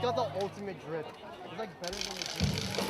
got the ultimate drip. It's like better than the drip.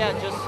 Yeah, just.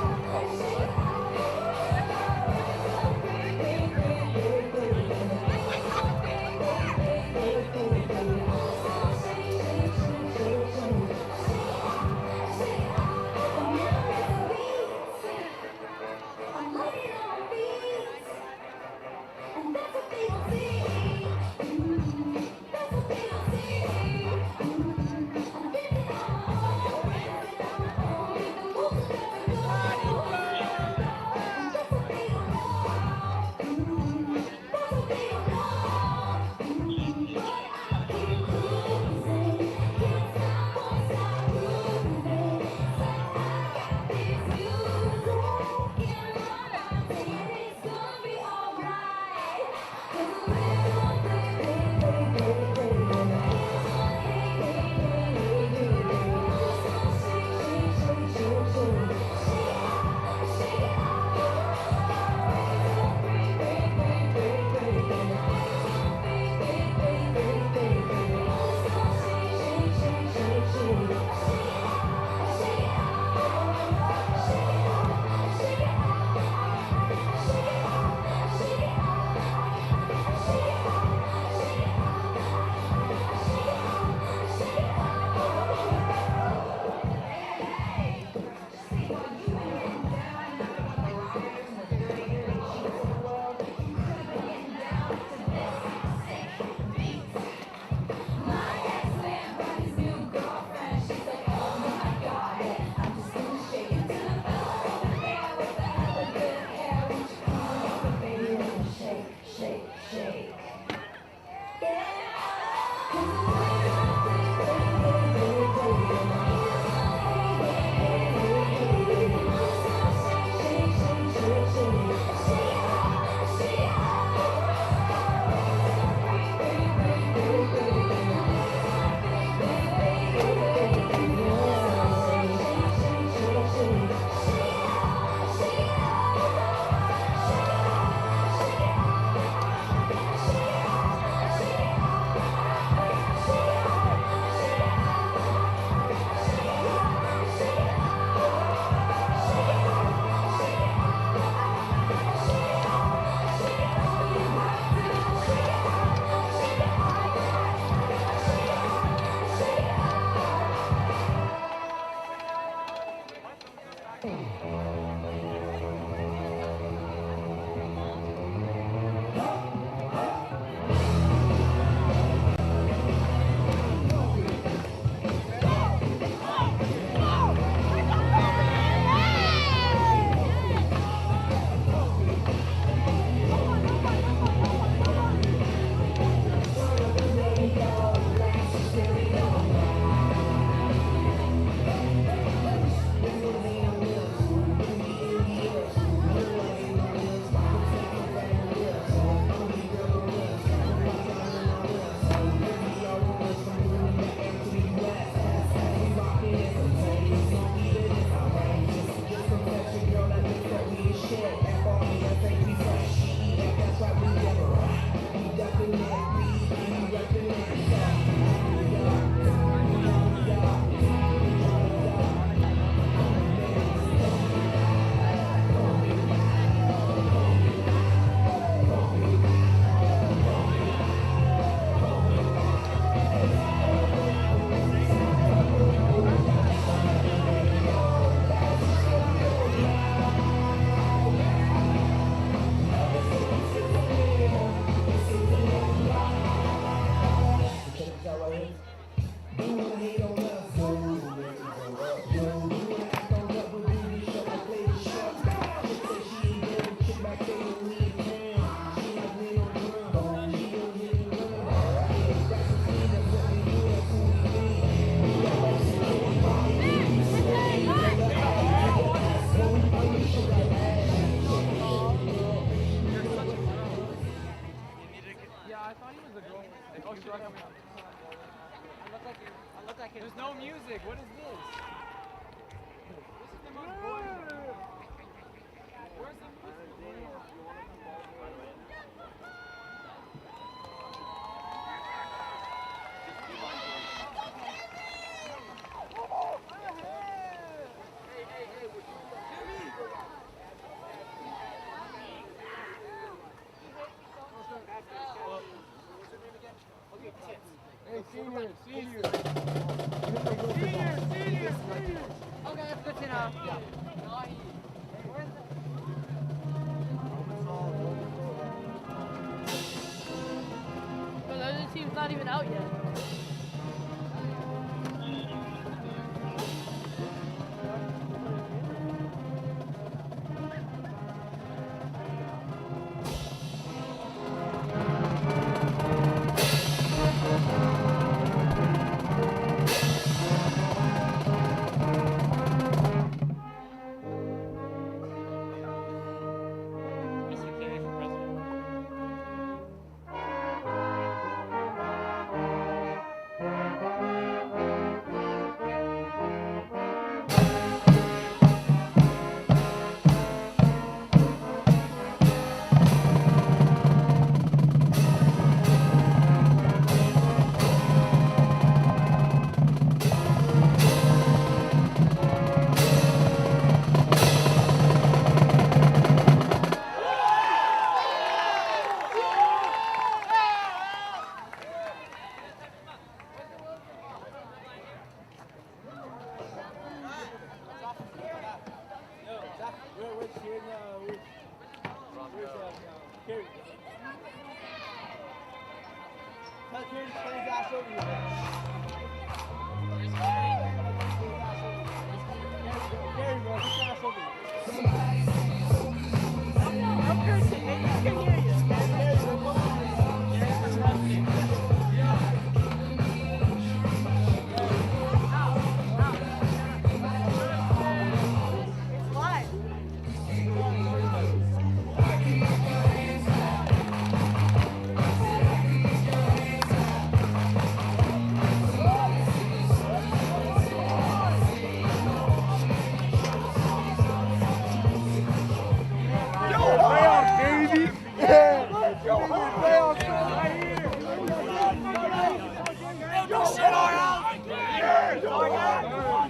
There's no music. What is this? This is the most boring one. Where's the music? Hey, seniors. Seniors. Okay, that's good to know. Yeah. But the other team's not even out yet. Carey. Tell Carey to turn his ass over here. Carey, bro, get your ass over here. I'm cursing, man. You can hear you. Carey, bro, come on. It's live.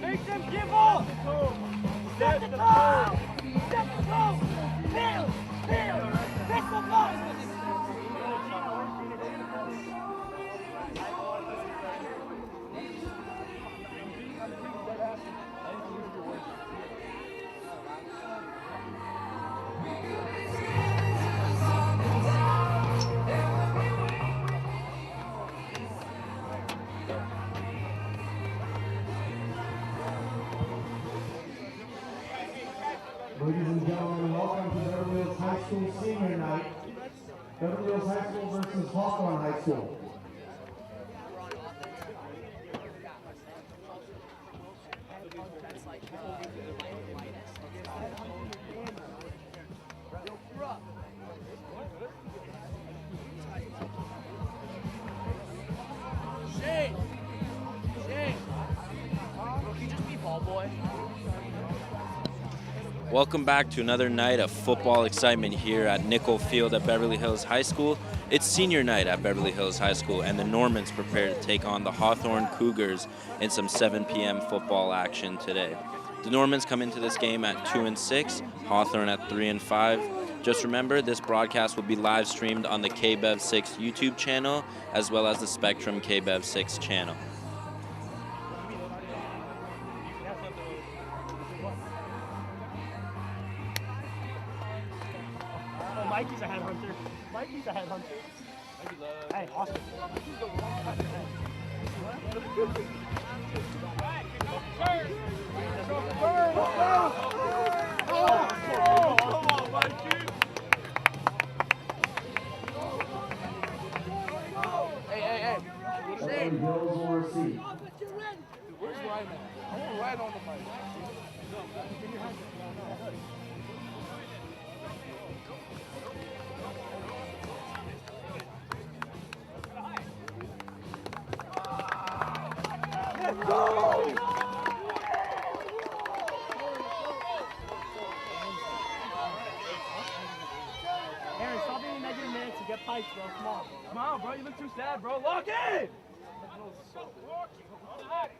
Make them give up! Set the tone! Set the tone! Bill! Pistol box! Ladies and gentlemen, welcome to Beverly Hills High School Senior Night. Beverly Hills High School versus Hawthorne High School. Shane! Can you just be ball boy? Welcome back to another night of football excitement here at Nickel Field at Beverly Hills High School. It's senior night at Beverly Hills High School, and the Normans prepare to take on the Hawthorne Cougars in some 7 p.m. football action today. The Normans come into this game at 2-6, Hawthorne at 3-5. Just remember, this broadcast will be live streamed on the KBEV 6 YouTube channel, as well as the Spectrum KBEV 6 channel. Mikey's a headhunter. Mikey's a headhunter. Hey, Austin. Come on, Mikey. Hey. Beverly Hills will receive. Where's Ryan at? I want Ryan on the mic. face, bro. Come on. Come on, bro. You look too sad, bro. Lock in!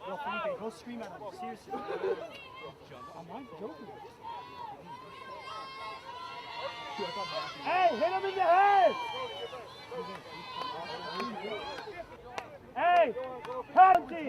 Yo, Felipe, go scream at him. Seriously. I'm not joking. Hey, hit him in the head! Hey, penalty!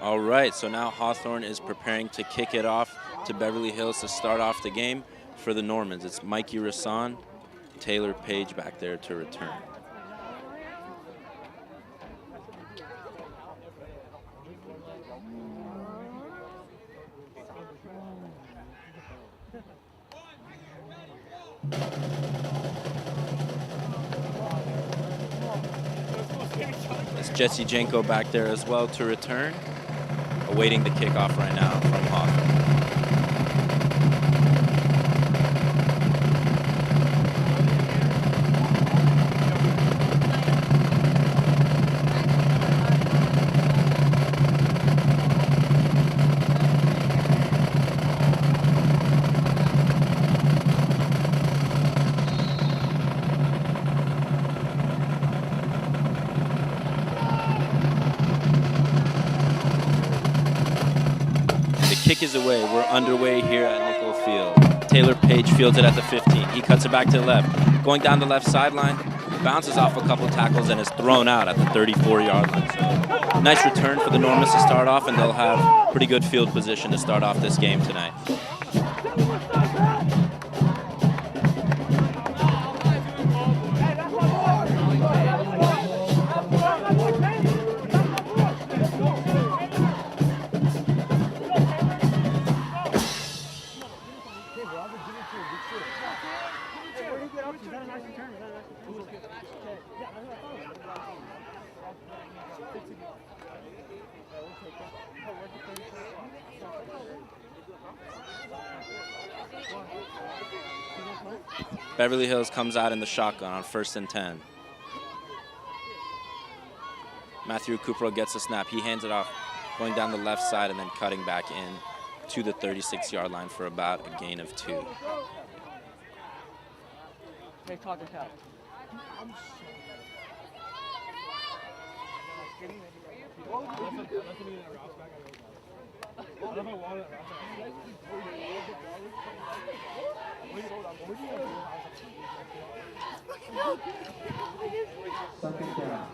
All right, so now Hawthorne is preparing to kick it off to Beverly Hills to start off the game for the Normans. It's Mikey Rassan, Taylor Page back there to return. It's Jesse Janko back there as well to return, awaiting the kickoff right now from Hawthorne. Kick is away. We're underway here at Nickel Field. Taylor Page fields it at the 15. He cuts it back to the left. Going down the left sideline, bounces off a couple tackles and is thrown out at the 34-yard line. So nice return for the Normans to start off, and they'll have pretty good field position to start off this game tonight. Beverly Hills comes out in the shotgun on 1st and 10. Matthew Kupro gets the snap. He hands it off, going down the left side and then cutting back in to the 36-yard line for about a gain of 2. Hey, talk to Cal. Second down.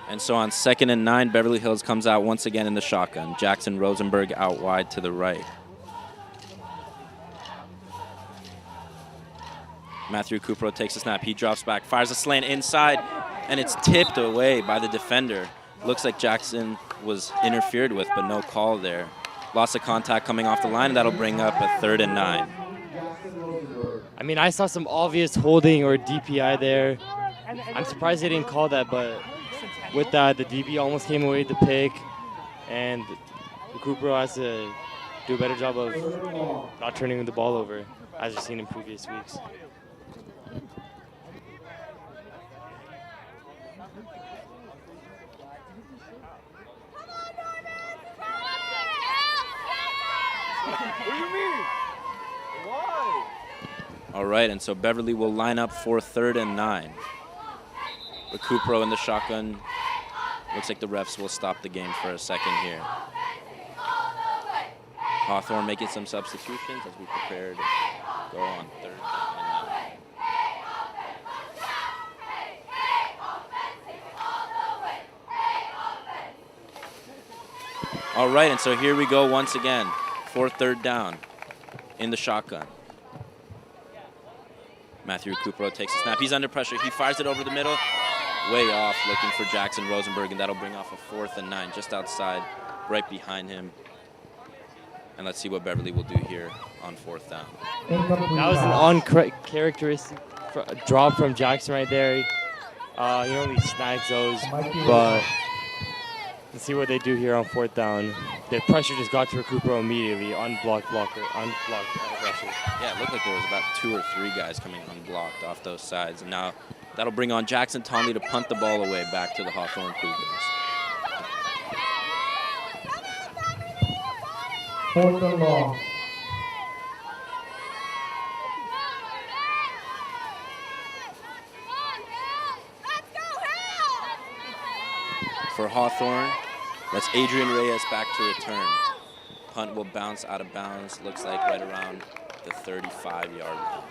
And so on 2nd and 9, Beverly Hills comes out once again in the shotgun. Jackson Rosenberg out wide to the right. Matthew Kupro takes a snap. He drops back, fires a slant inside, and it's tipped away by the defender. Looks like Jackson was interfered with, but no call there. Loss of contact coming off the line, and that'll bring up a 3rd and 9. I mean, I saw some obvious holding or DPI there. I'm surprised they didn't call that, but with that, the DB almost came away with the pick, and Kupro has to do a better job of not turning the ball over, as we've seen in previous weeks. All right, and so Beverly will line up for 3rd and 9. With Kupro in the shotgun, looks like the refs will stop the game for a second here. Hawthorne making some substitutions as we prepare to go on 3rd and 9. All right, and so here we go once again for 3rd down in the shotgun. Matthew Kupro takes a snap. He's under pressure. He fires it over the middle. Way off, looking for Jackson Rosenberg, and that'll bring off a 4th and 9 just outside, right behind him. And let's see what Beverly will do here on 4th down. That was an uncharacteristic drop from Jackson right there. He only snags those, but let's see what they do here on 4th down. The pressure just got to Kupro immediately, unblocked aggression. Yeah, it looked like there was about 2 or 3 guys coming unblocked off those sides. And now That'll bring on Jackson Tonley to punt the ball away back to the Hawthorne Cougars. 4th and long. For Hawthorne, that's Adrian Reyes back to return. Punt will bounce out of bounds, looks like right around the 35-yard line.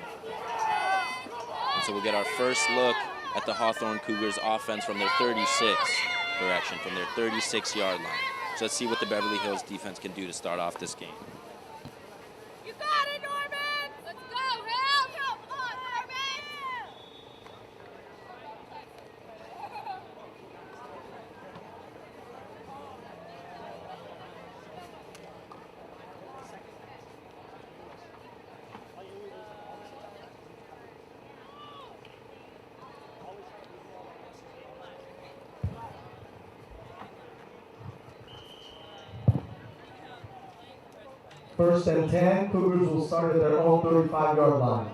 And so we'll get our first look at the Hawthorne Cougars offense from their 36-yard line. So let's see what the Beverly Hills defense can do to start off this game. You got it, Norman! Let's go, Hill! Come on, Norman! First and 10, Cougars will start at their own 35-yard line.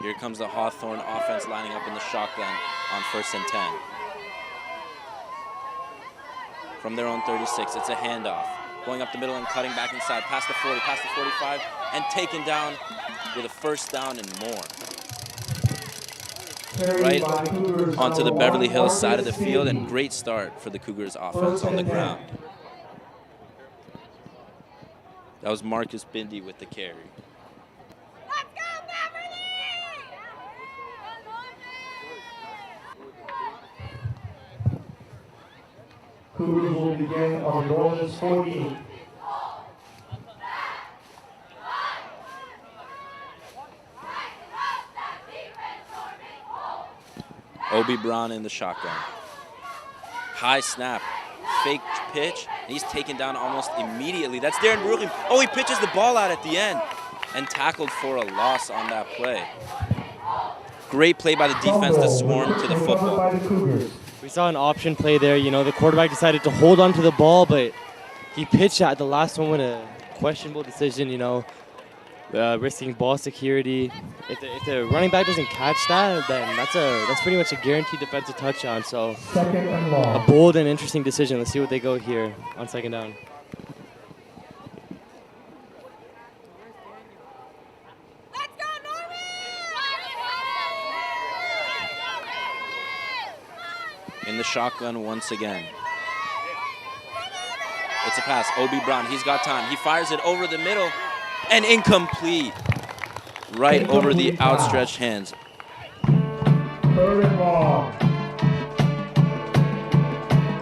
Here comes the Hawthorne offense lining up in the shotgun on 1st and 10. From their own 36, it's a handoff. Going up the middle and cutting back inside, past the 40, past the 45, and taken down with a first down and more. Right onto the Beverly Hills side of the field, and great start for the Cougars offense on the ground. That was Marcus Bindi with the carry. Let's go, Beverly! Cougars will begin on Norman's 48. Obi Brown in the shotgun. High snap, fake pitch, and he's taken down almost immediately. That's Darren Brooklyn. Oh, he pitches the ball out at the end and tackled for a loss on that play. Great play by the defense to swarm to the football. We saw an option play there. You know, the quarterback decided to hold on to the ball, but he pitched at the last one with a questionable decision, you know, risking ball security. If the running back doesn't catch that, then that's pretty much a guaranteed defensive touchdown. So a bold and interesting decision. Let's see what they go here on 2nd down. Let's go, Norman! In the shotgun once again. It's a pass. Obi Brown, he's got time. He fires it over the middle and incomplete. Right over the outstretched hands. 3rd and long.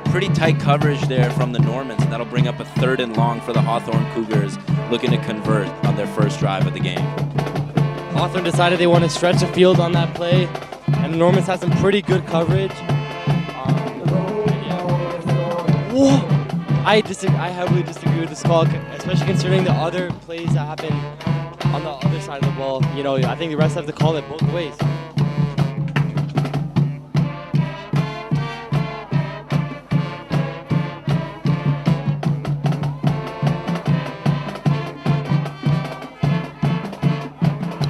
Pretty tight coverage there from the Normans, and that'll bring up a 3rd and long for the Hawthorne Cougars, looking to convert on their first drive of the game. Hawthorne decided they want to stretch the field on that play, and the Normans had some pretty good coverage. Whoa! I heavily disagree with this call, especially considering the other plays that happened on the other side of the ball. You know, I think the refs have to call it both ways.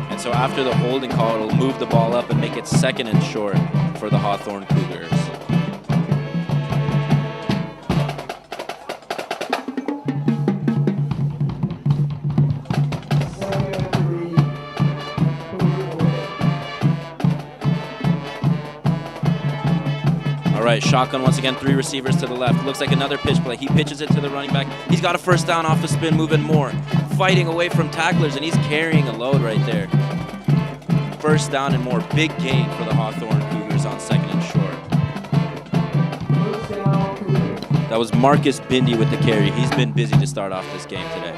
And so after the holding call, it'll move the ball up and make it 2nd and short for the Hawthorne Cougars. All right, shotgun once again, 3 receivers to the left. Looks like another pitch play. He pitches it to the running back. He's got a first down off the spin, moving more. Fighting away from tacklers, and he's carrying a load right there. First down and more. Big gain for the Hawthorne Cougars on 2nd and short. That was Marcus Bindi with the carry. He's been busy to start off this game today.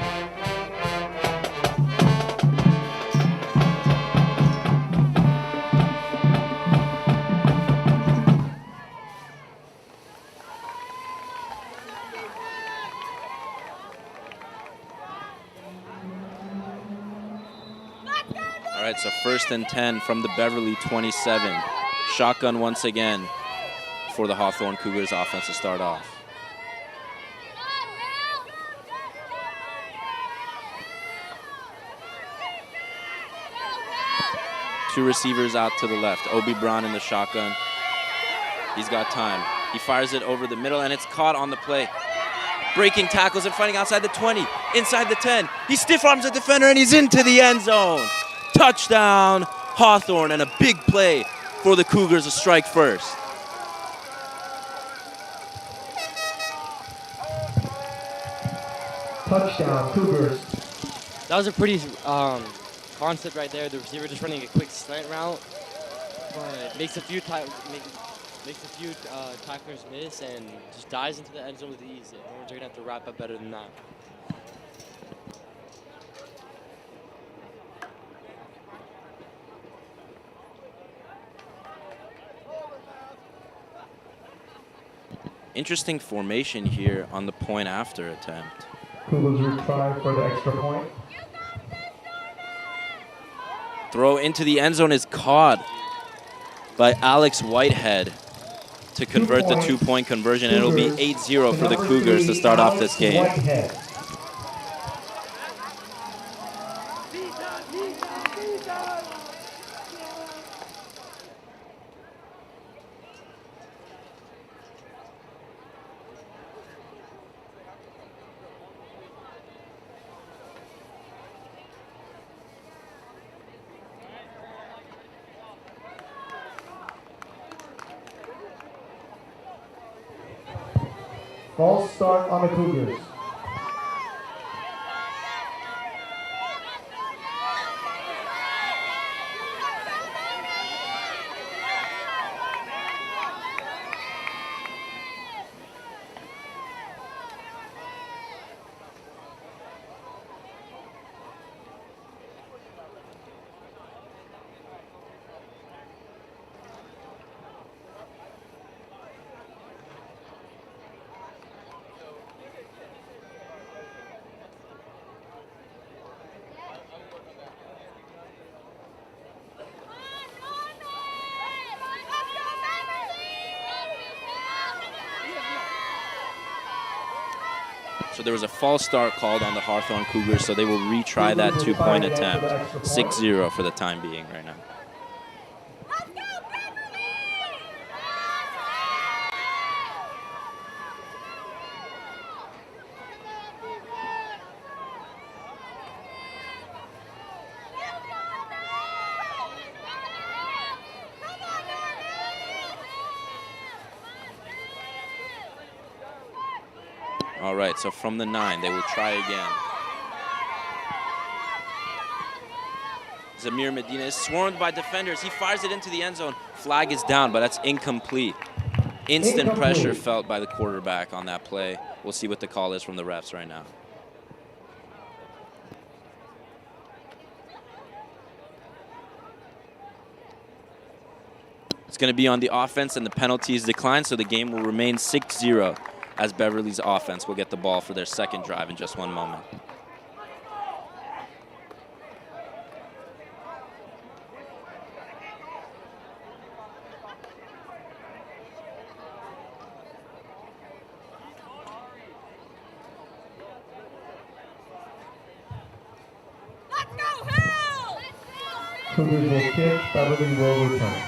All right, so 1st and 10 from the Beverly 27. Shotgun once again for the Hawthorne Cougars offense to start off. Two receivers out to the left. Obi Braun in the shotgun. He's got time. He fires it over the middle, and it's caught on the play. Breaking tackles and fighting outside the 20, inside the 10. He stiff arms a defender, and he's into the end zone. Touchdown, Hawthorne, and a big play for the Cougars to strike first. Touchdown, Cougars. That was a pretty concept right there. The receiver just running a quick slant route, but makes a few tacklers miss and just dives into the end zone with ease. Horns are gonna have to wrap up better than that. Interesting formation here on the point after attempt. Cougars retry for the extra point. Throw into the end zone is caught by Alex Whitehead to convert the 2-point conversion. It'll be 8-0 for the Cougars to start off this game. Whitehead. False start on the Cougars. So there was a false start called on the Hawthorne Cougars, so they will retry that 2-point attempt. 6-0 for the time being right now. All right, so from the 9, they will try again. Zamir Medina is swarmed by defenders. He fires it into the end zone. Flag is down, but that's incomplete. Instant pressure felt by the quarterback on that play. We'll see what the call is from the refs right now. It's going to be on the offense, and the penalties decline, so the game will remain 6-0. As Beverly's offense will get the ball for their second drive in just one moment. Let's go, Hill! Cougars will kick, Beverly will return.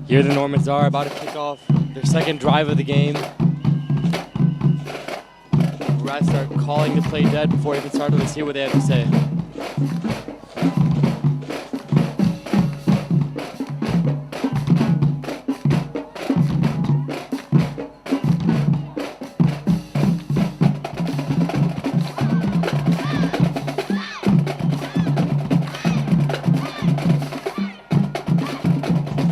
Here the Normans are about to kick off their second drive of the game. Rats are calling the play dead before it even started. Let's hear what they have to say.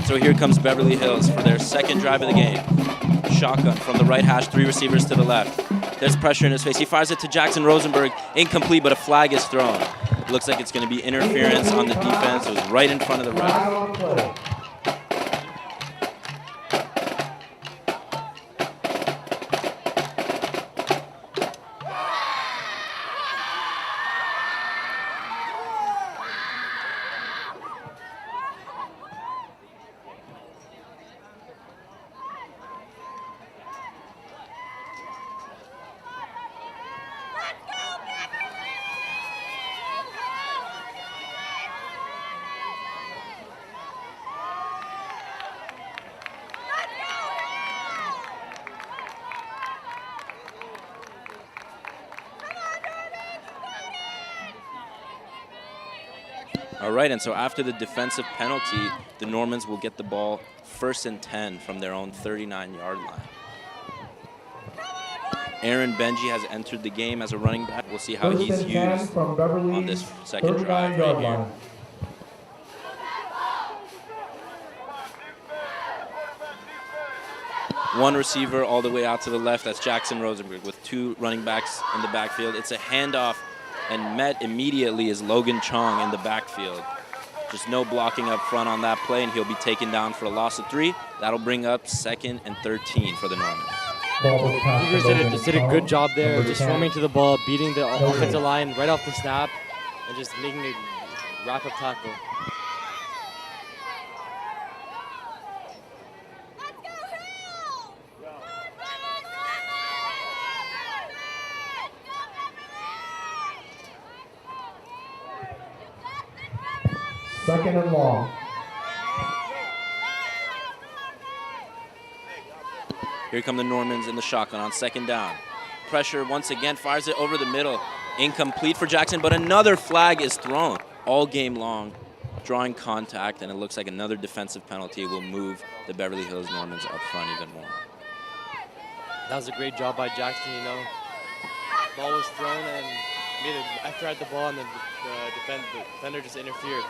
So here comes Beverly Hills for their second drive of the game. Shotgun from the right hash, 3 receivers to the left. There's pressure in his face. He fires it to Jackson Rosenberg. Incomplete, but a flag is thrown. It looks like it's going to be interference on the defense. It was right in front of the ref. All right, and so after the defensive penalty, the Normans will get the ball 1st and 10 from their own 39-yard line. Aaron Benji has entered the game as a running back. We'll see how he's used on this second drive right here. One receiver all the way out to the left. That's Jackson Rosenberg with 2 running backs in the backfield. It's a handoff, and met immediately is Logan Chong in the backfield. Just no blocking up front on that play, and he'll be taken down for a loss of 3. That'll bring up 2nd and 13 for the Normans. Cougars did a good job there, just roaming to the ball, beating the offensive line right off the snap, and just making a wrap-up tackle. Second and long. Here come the Normans in the shotgun on 2nd down. Pressure once again, fires it over the middle. Incomplete for Jackson, but another flag is thrown all game long, drawing contact, and it looks like another defensive penalty will move the Beverly Hills Normans up front even more. That was a great job by Jackson, you know. Ball was thrown and made an effort at the ball, and then the defender just interfered.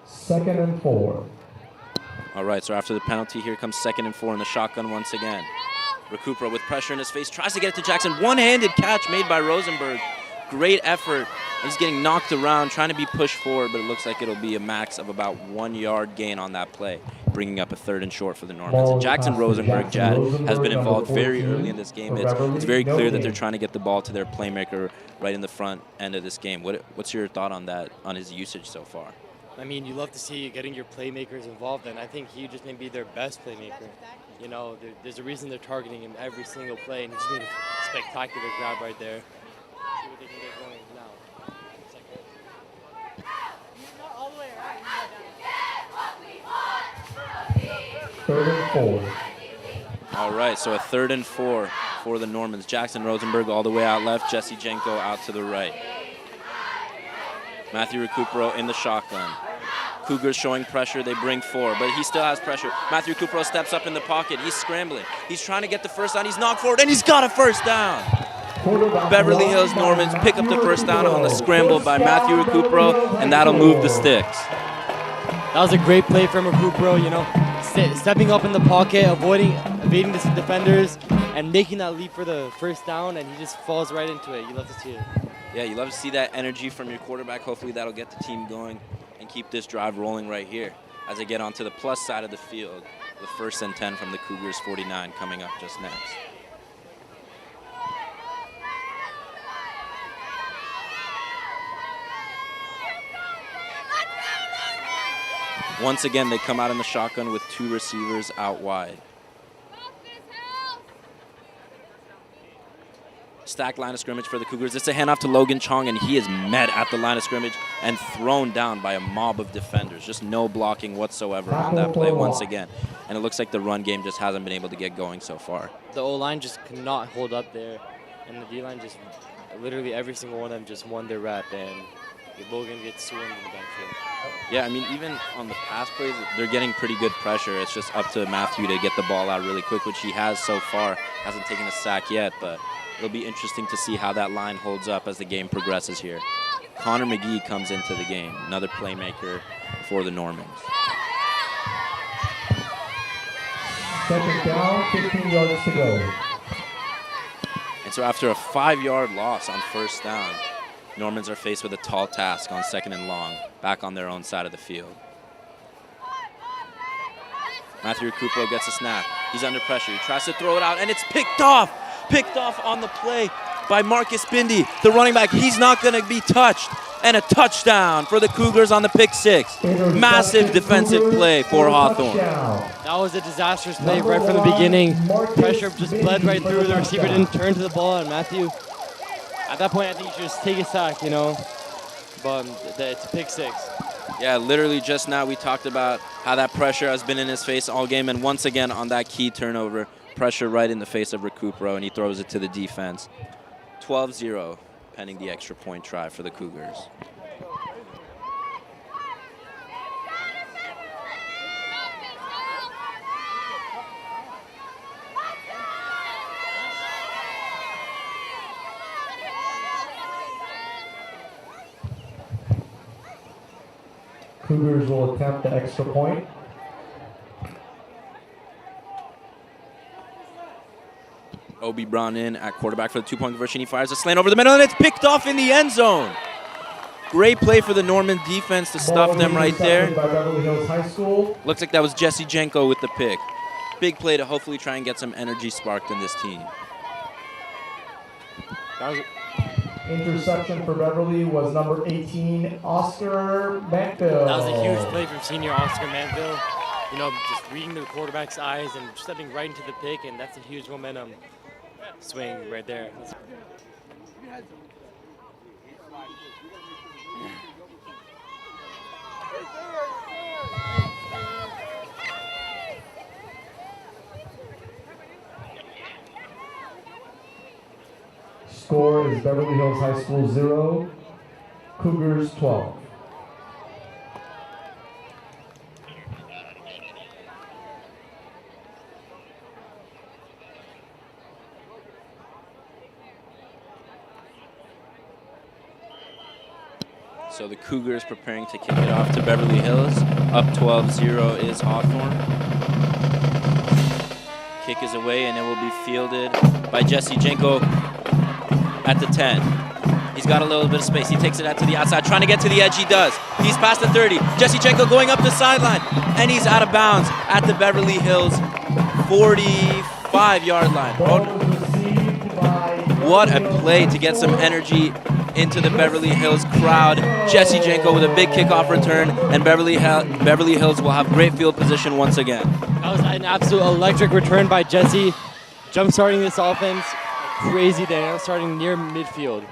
Second and 4. All right, so after the penalty, here comes 2nd and 4 in the shotgun once again. Recupero with pressure in his face, tries to get it to Jackson. One-handed catch made by Rosenberg. Great effort. He's getting knocked around, trying to be pushed forward, but it looks like it'll be a max of about 1 yard gain on that play, bringing up a 3rd and short for the Normans. And Jackson Rosenberg, Jad, has been involved very early in this game. It's very clear that they're trying to get the ball to their playmaker right in the front end of this game. What's your thought on that, on his usage so far? I mean, you love to see getting your playmakers involved, and I think he just may be their best playmaker. You know, there's a reason they're targeting him every single play, and he just made a spectacular grab right there. See what they can get going now. 3rd and 4. All right, so a 3rd and 4 for the Normans. Jackson Rosenberg all the way out left, Jesse Jenko out to the right. Matthew Recupero in the shotgun. Cougars showing pressure, they bring 4, but he still has pressure. Matthew Recupero steps up in the pocket, he's scrambling. He's trying to get the first down, he's knocked forward, and he's got a first down. Beverly Hills Normans pick up the first down on the scramble by Matthew Recupero, and that'll move the sticks. That was a great play from Recupero, you know, stepping up in the pocket, evading the defenders, and making that leap for the first down, and he just falls right into it. You love to see it. Yeah, you love to see that energy from your quarterback. Hopefully that'll get the team going and keep this drive rolling right here as they get onto the plus side of the field. The 1st and 10 from the Cougars 49 coming up just next. Once again, they come out in the shotgun with 2 receivers out wide. Stacked line of scrimmage for the Cougars. It's a handoff to Logan Chong, and he is met at the line of scrimmage and thrown down by a mob of defenders. Just no blocking whatsoever on that play once again. And it looks like the run game just hasn't been able to get going so far. The O-line just could not hold up there, and the D-line just, literally every single one of them just won their rep, and Logan gets swinged in the backfield. Yeah, I mean, even on the pass plays, they're getting pretty good pressure. It's just up to Matthew to get the ball out really quick, which he has so far. Hasn't taken a sack yet, but it'll be interesting to see how that line holds up as the game progresses here. Connor McGee comes into the game, another playmaker for the Normans. Second down, 15 yards to go. And so after a 5-yard loss on first down, Normans are faced with a tall task on 2nd and long, back on their own side of the field. Matthew Recupero gets a snap. He's under pressure. He tries to throw it out, and it's picked off. Picked off on the play by Marcus Bindi, the running back. He's not going to be touched. And a touchdown for the Cougars on the pick 6. Massive defensive play for Hawthorne. That was a disastrous play right from the beginning. Pressure just bled right through. The receiver didn't turn to the ball, and Matthew, at that point, I think you should just take a sack, you know. But it's a pick 6. Yeah, literally just now we talked about how that pressure has been in his face all game, and once again on that key turnover, pressure right in the face of Recupero, and he throws it to the defense. 12-0, pending the extra point try for the Cougars. Cougars will attempt the extra point. Obi Brown in at quarterback for the 2-point conversion. He fires a slant over the middle, and it's picked off in the end zone. Great play for the Norman defense to stuff them right there. By Beverly Hills High School. Looks like that was Jesse Jenko with the pick. Big play to hopefully try and get some energy sparked in this team. Interception for Beverly was number 18, Oscar Manville. That was a huge play from senior Oscar Manville. You know, just reading the quarterback's eyes and stepping right into the pick, and that's a huge momentum swing right there. Score is Beverly Hills High School 0, Cougars 12. So the Cougars preparing to kick it off to Beverly Hills. Up 12-0 is Hawthorne. Kick is away, and it will be fielded by Jesse Jenko at the 10. He's got a little bit of space. He takes it out to the outside, trying to get to the edge. He does. He's past the 30. Jesse Jenko going up the sideline, and he's out of bounds at the Beverly Hills 45-yard line. What a play to get some energy into the Beverly Hills crowd. Jesse Jenko with a big kickoff return, and Beverly Hills will have great field position once again. That was an absolute electric return by Jesse, jump-starting this offense. Crazy day, starting near midfield.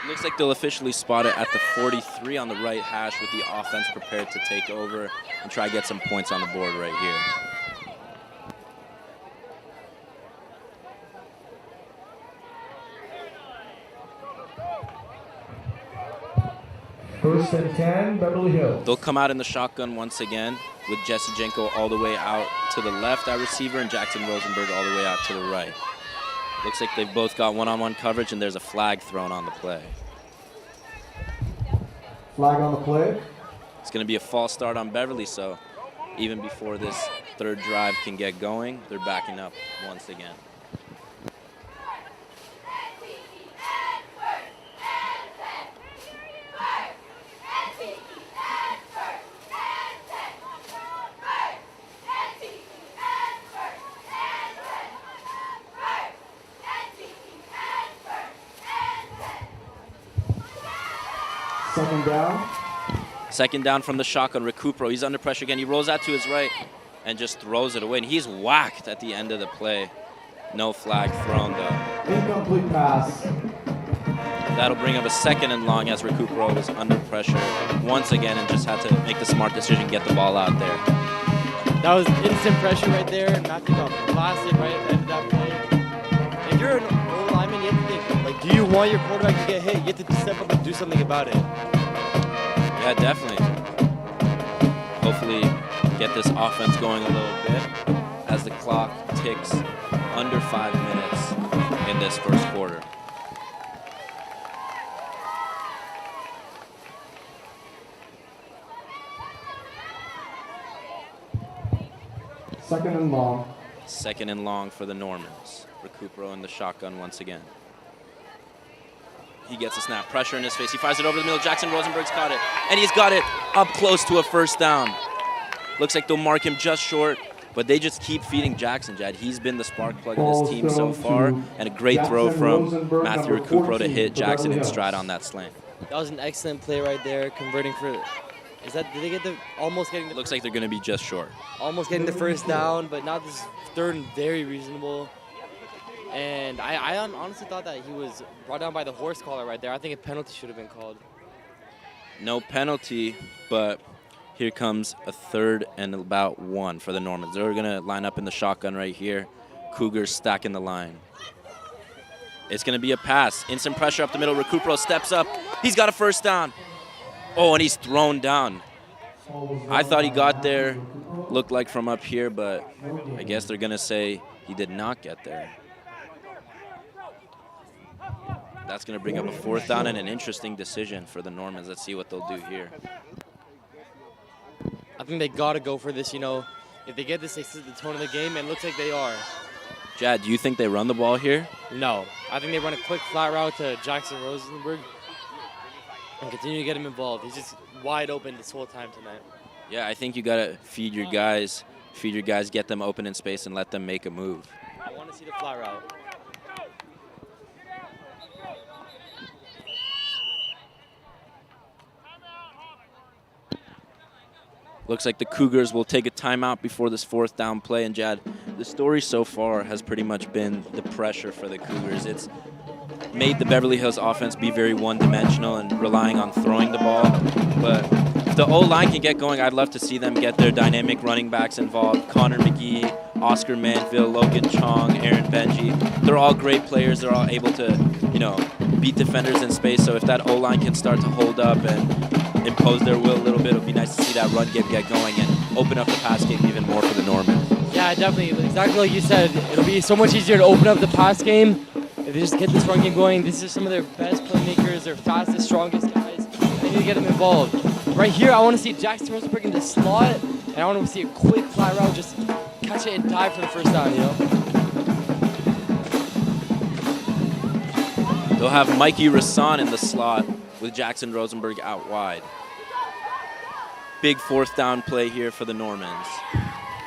Looks like they'll officially spot it at the 43 on the right hash, with the offense prepared to take over and try to get some points on the board right here. First and 10, Beverly Hills. They'll come out in the shotgun once again, with Jesse Jenko all the way out to the left at receiver and Jackson Rosenberg all the way out to the right. Looks like they've both got one-on-one coverage, and there's a flag thrown on the play. Flag on the play. It's going to be a false start on Beverly, so even before this third drive can get going, they're backing up once again. Second down. Second down from the shotgun, Recupero. He's under pressure again. He rolls out to his right and just throws it away. And he's whacked at the end of the play. No flag thrown, though. Incomplete pass. That'll bring up a 2nd and long as Recupero was under pressure once again and just had to make the smart decision, get the ball out there. That was instant pressure right there, and Matthew got blasted right at the end of that play. If you're an old lineman, you have to think, like, do you want your quarterback to get hit? You have to step up and do something about it. Yeah, definitely. Hopefully get this offense going a little bit as the clock ticks under 5 minutes in this first quarter. Second and long. 2nd and long for the Normans. Recupero in the shotgun once again. He gets a snap, pressure in his face. He fires it over the middle. Jackson Rosenberg's caught it, and he's got it up close to a 1st down. Looks like they'll mark him just short, but they just keep feeding Jackson, Jad. He's been the spark plug of this team so far, and a great throw from Matthew Recupero to hit Jackson in stride on that slant. That was an excellent play right there, converting for. Did they get the almost getting the? Looks like they're going to be just short. Almost getting the 1st down, but now this 3rd and very reasonable. And I honestly thought that he was brought down by the horse collar right there. I think a penalty should have been called. No penalty, but here comes a 3rd and about 1 for the Normans. They're going to line up in the shotgun right here. Cougars stacking the line. It's going to be a pass. Instant pressure up the middle. Recupero steps up. He's got a 1st down. Oh, and he's thrown down. I thought he got there, looked like from up here, but I guess they're going to say he did not get there. That's going to bring up a 4th down and an interesting decision for the Normans. Let's see what they'll do here. I think they got to go for this, you know. If they get this, they set the tone of the game, and it looks like they are. Jad, do you think they run the ball here? No. I think they run a quick flat route to Jackson Rosenberg and continue to get him involved. He's just wide open this whole time tonight. Yeah, I think you got to feed your guys, get them open in space, and let them make a move. I want to see the flat route. Looks like the Cougars will take a timeout before this 4th down play. And Jad, the story so far has pretty much been the pressure for the Cougars. It's made the Beverly Hills offense be very one-dimensional and relying on throwing the ball. But if the O-line can get going, I'd love to see them get their dynamic running backs involved. Connor McGee, Oscar Manville, Logan Chong, Aaron Benji. They're all great players. They're all able to, you know, beat defenders in space. So if that O-line can start to hold up and impose their will a little bit, it would be nice to see that run game get going and open up the pass game even more for the Normans. Yeah, definitely. Exactly like you said, it'll be so much easier to open up the pass game if they just get this run game going. This is some of their best playmakers, their fastest, strongest guys. They need to get them involved. Right here, I want to see Jackson Rosenberg in the slot, and I want to see a quick flat route, just catch it and dive for the 1st down, you know? They'll have Mikey Rassan in the slot with Jackson Rosenberg out wide. Big 4th down play here for the Normans.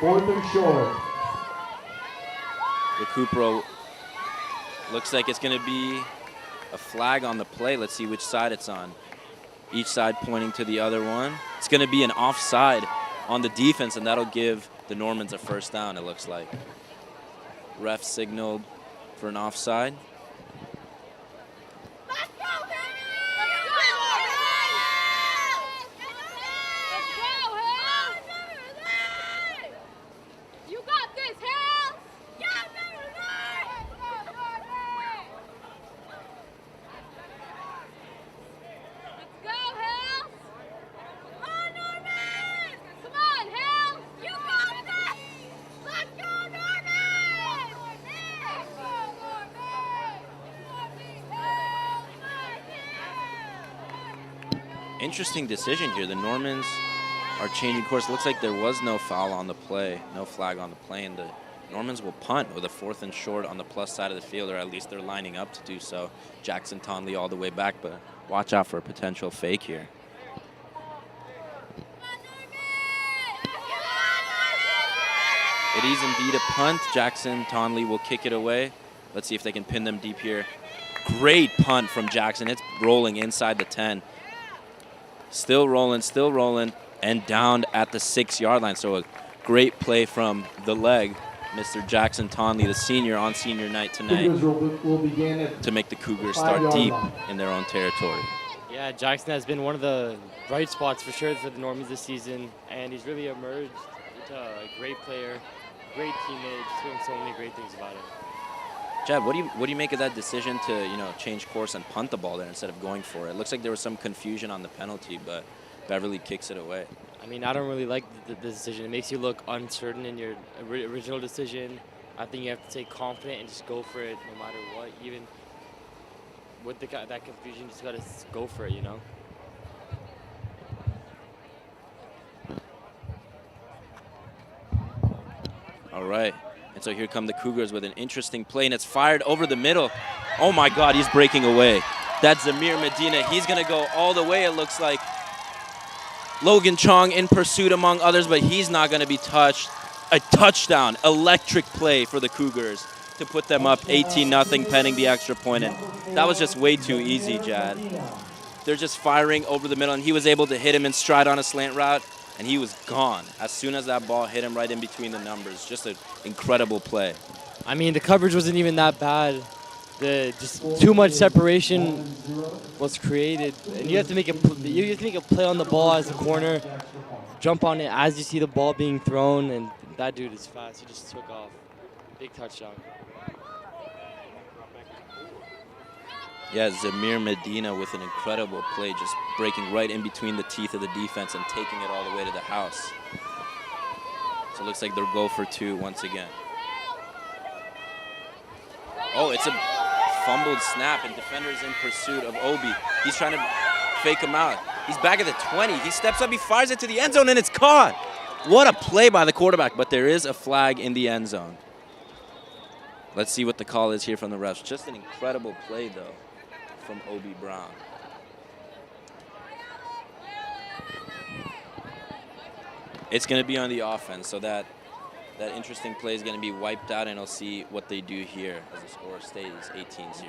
4th and short. Recupero looks like it's going to be a flag on the play. Let's see which side it's on. Each side pointing to the other one. It's going to be an offside on the defense, and that'll give the Normans a 1st down, it looks like. Ref signaled for an offside. Interesting decision here. The Normans are changing course. Looks like there was no foul on the play, no flag on the play, and the Normans will punt with a 4th and short on the plus side of the field, or at least they're lining up to do so. Jackson Tonley all the way back, but watch out for a potential fake here. It is indeed a punt. Jackson Tonley will kick it away. Let's see if they can pin them deep here. Great punt from Jackson. It's rolling inside the 10. Still rolling, and down at the 6-yard line. So a great play from the leg, Mr. Jackson Tonley, the senior on senior night tonight, will begin at to make the Cougars start 5-yard deep line. in their own territory. Yeah, Jackson has been one of the bright spots for sure for the Normies this season, and he's really emerged into a great player, great teammate, just doing so many great things about him. Jeb, what do you make of that decision to change course and punt the ball there instead of going for it? It looks like there was some confusion on the penalty, but Beverly kicks it away. I mean, I don't really like the decision. It makes you look uncertain in your original decision. I think you have to stay confident and just go for it no matter what. Even with that confusion, you just got to go for it, you know? All right. And so here come the Cougars with an interesting play, and it's fired over the middle. Oh, my God, he's breaking away. That's Zamir Medina. He's going to go all the way, it looks like. Logan Chong in pursuit among others, but he's not going to be touched. A touchdown, electric play for the Cougars to put them up 18-0 pending the extra point. And that was just way too easy, Jad. They're just firing over the middle, and he was able to hit him in stride on a slant route, and he was gone as soon as that ball hit him right in between the numbers. Just an incredible play. I mean, the coverage wasn't even that bad. Just too much separation was created, and you have to make a play on the ball as a corner, jump on it as you see the ball being thrown, and that dude is fast. He just took off. Big touchdown. Yeah, Zamir Medina with an incredible play, just breaking right in between the teeth of the defense and taking it all the way to the house. So it looks like they'll go for 2 once again. Oh, it's a fumbled snap, and defenders in pursuit of Obi. He's trying to fake him out. He's back at the 20. He steps up, he fires it to the end zone, and it's caught. What a play by the quarterback, but there is a flag in the end zone. Let's see what the call is here from the refs. Just an incredible play, though, from Obi Brown. It's going to be on the offense, so that interesting play is going to be wiped out, and I'll see what they do here as the score stays 18-0.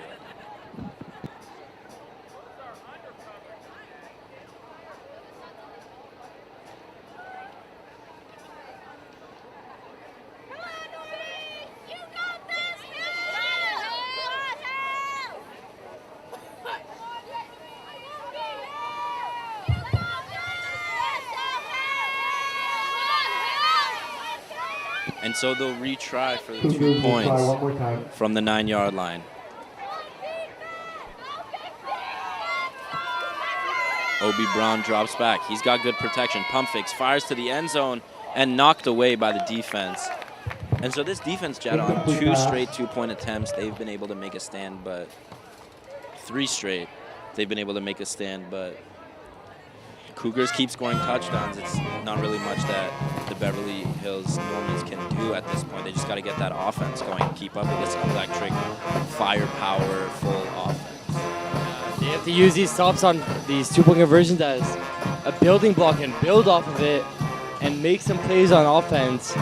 And so they'll retry for the 2 points from the 9-yard line. Obi Brown drops back. He's got good protection. Pump fakes, fires to the end zone, and knocked away by the defense. And so this defense, Jed, on 2 straight 2-point attempts, they've been able to make a stand, but 3 straight, they've been able to make a stand, but Cougars keep scoring touchdowns. It's not really much that the Beverly Hills Normies can do at this point. They just got to get that offense going and keep up with this electric, firepower, full offense. They have to use these stops on these 2-point conversions as a building block and build off of it and make some plays on offense.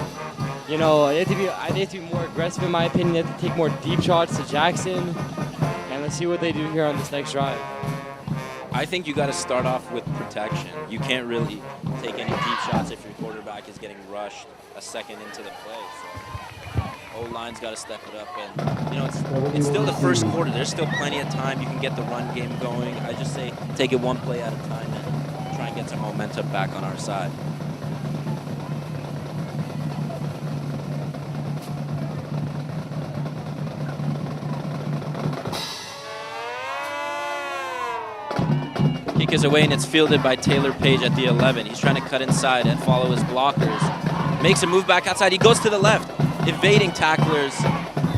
You know, they have to be more aggressive, in my opinion. They have to take more deep shots to Jackson. And let's see what they do here on this next drive. I think you got to start off with protection. You can't really take any deep shots if your quarterback is getting rushed a second into the play. So O-line's got to step it up, and you know it's still the first quarter. There's still plenty of time. You can get the run game going. I just say take it one play at a time and try and get some momentum back on our side. Kick is away, and it's fielded by Taylor Page at the 11. He's trying to cut inside and follow his blockers. Makes a move back outside. He goes to the left, evading tacklers,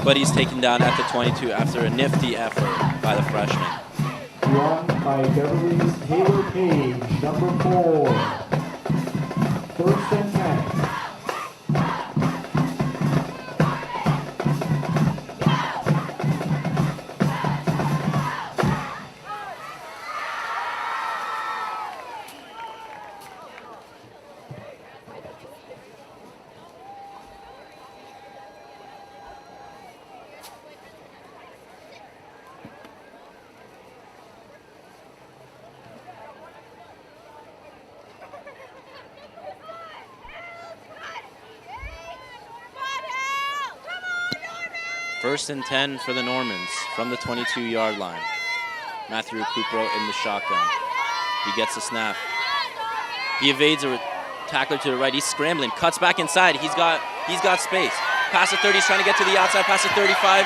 but he's taken down at the 22 after a nifty effort by the freshman. Run by Beverly's Taylor Page, number 4. 1st and 10. First and 10 for the Normans from the 22-yard line. Matthew Recupero in the shotgun. He gets the snap. He evades a tackler to the right. He's scrambling, cuts back inside. He's got space. Past the 30, he's trying to get to the outside, past the 35,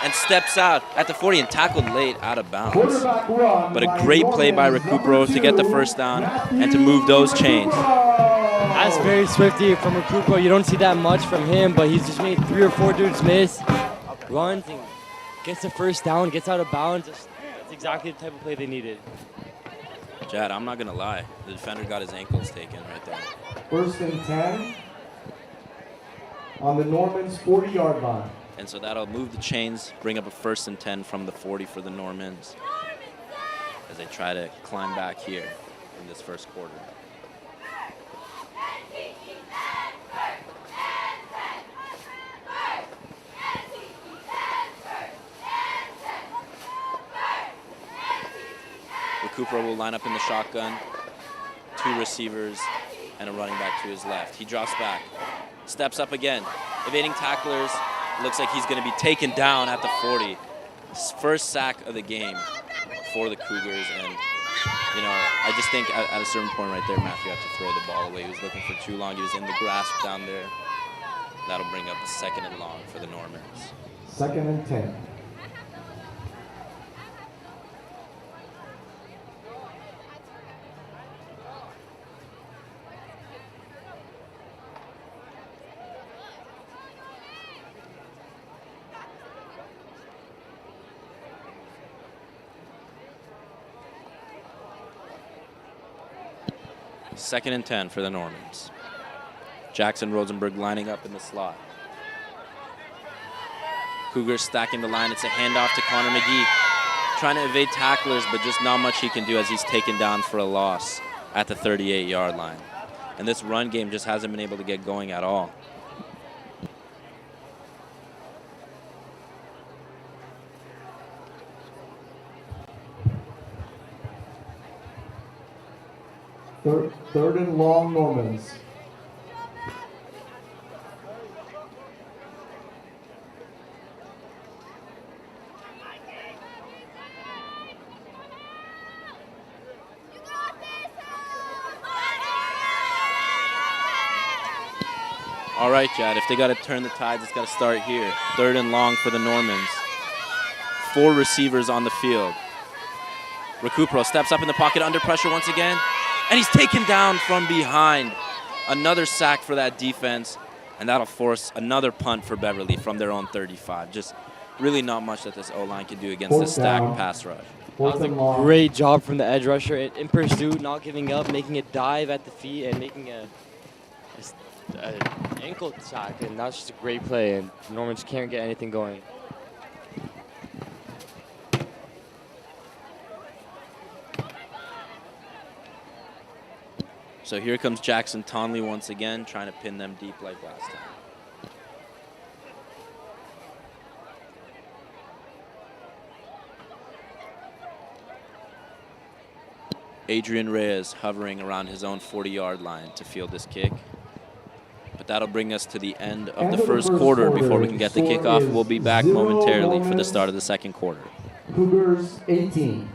and steps out at the 40 and tackled late out of bounds. But a great play by Recupero to get the first down and to move those chains. That's very swifty from Recupero. You don't see that much from him, but he's just made 3 or 4 dudes miss. Runs and gets the first down, gets out of bounds. That's exactly the type of play they needed. Jad, I'm not going to lie. The defender got his ankles taken right there. First and 10 on the Normans 40-yard line. And so that'll move the chains, bring up a first and 10 from the 40 for the Normans as they try to climb back here in this first quarter. Recupero will line up in the shotgun, 2 receivers and a running back to his left. He drops back, steps up again, evading tacklers. Looks like he's going to be taken down at the 40. His first sack of the game for the Cougars. And, you know, I just think at a certain point right there, Matthew had to throw the ball away. He was looking for too long. He was in the grasp down there. That'll bring up the second and long for the Normans. Second and 10. Second and 10 for the Normans. Jackson Rosenberg lining up in the slot. Cougars stacking the line. It's a handoff to Connor McGee. Trying to evade tacklers, but just not much he can do as he's taken down for a loss at the 38-yard line. And this run game just hasn't been able to get going at all. Third and long, Normans. All right, Chad, if they got to turn the tides, it's got to start here. Third and long for the Normans. 4 receivers on the field. Recupero steps up in the pocket under pressure once again, and he's taken down from behind. Another sack for that defense, and that'll force another punt for Beverly from their own 35. Just really not much that this O-line can do against this stacked pass rush. That was a great job from the edge rusher in pursuit, not giving up, making a dive at the feet, and making an ankle sack, and that's just a great play, and Norman just can't get anything going. So here comes Jackson Tonley once again, trying to pin them deep like last time. Adrian Reyes hovering around his own 40-yard line to field this kick. But that'll bring us to the end of the first quarter before we can get the kickoff. We'll be back momentarily for the start of the second quarter. Cougars 18.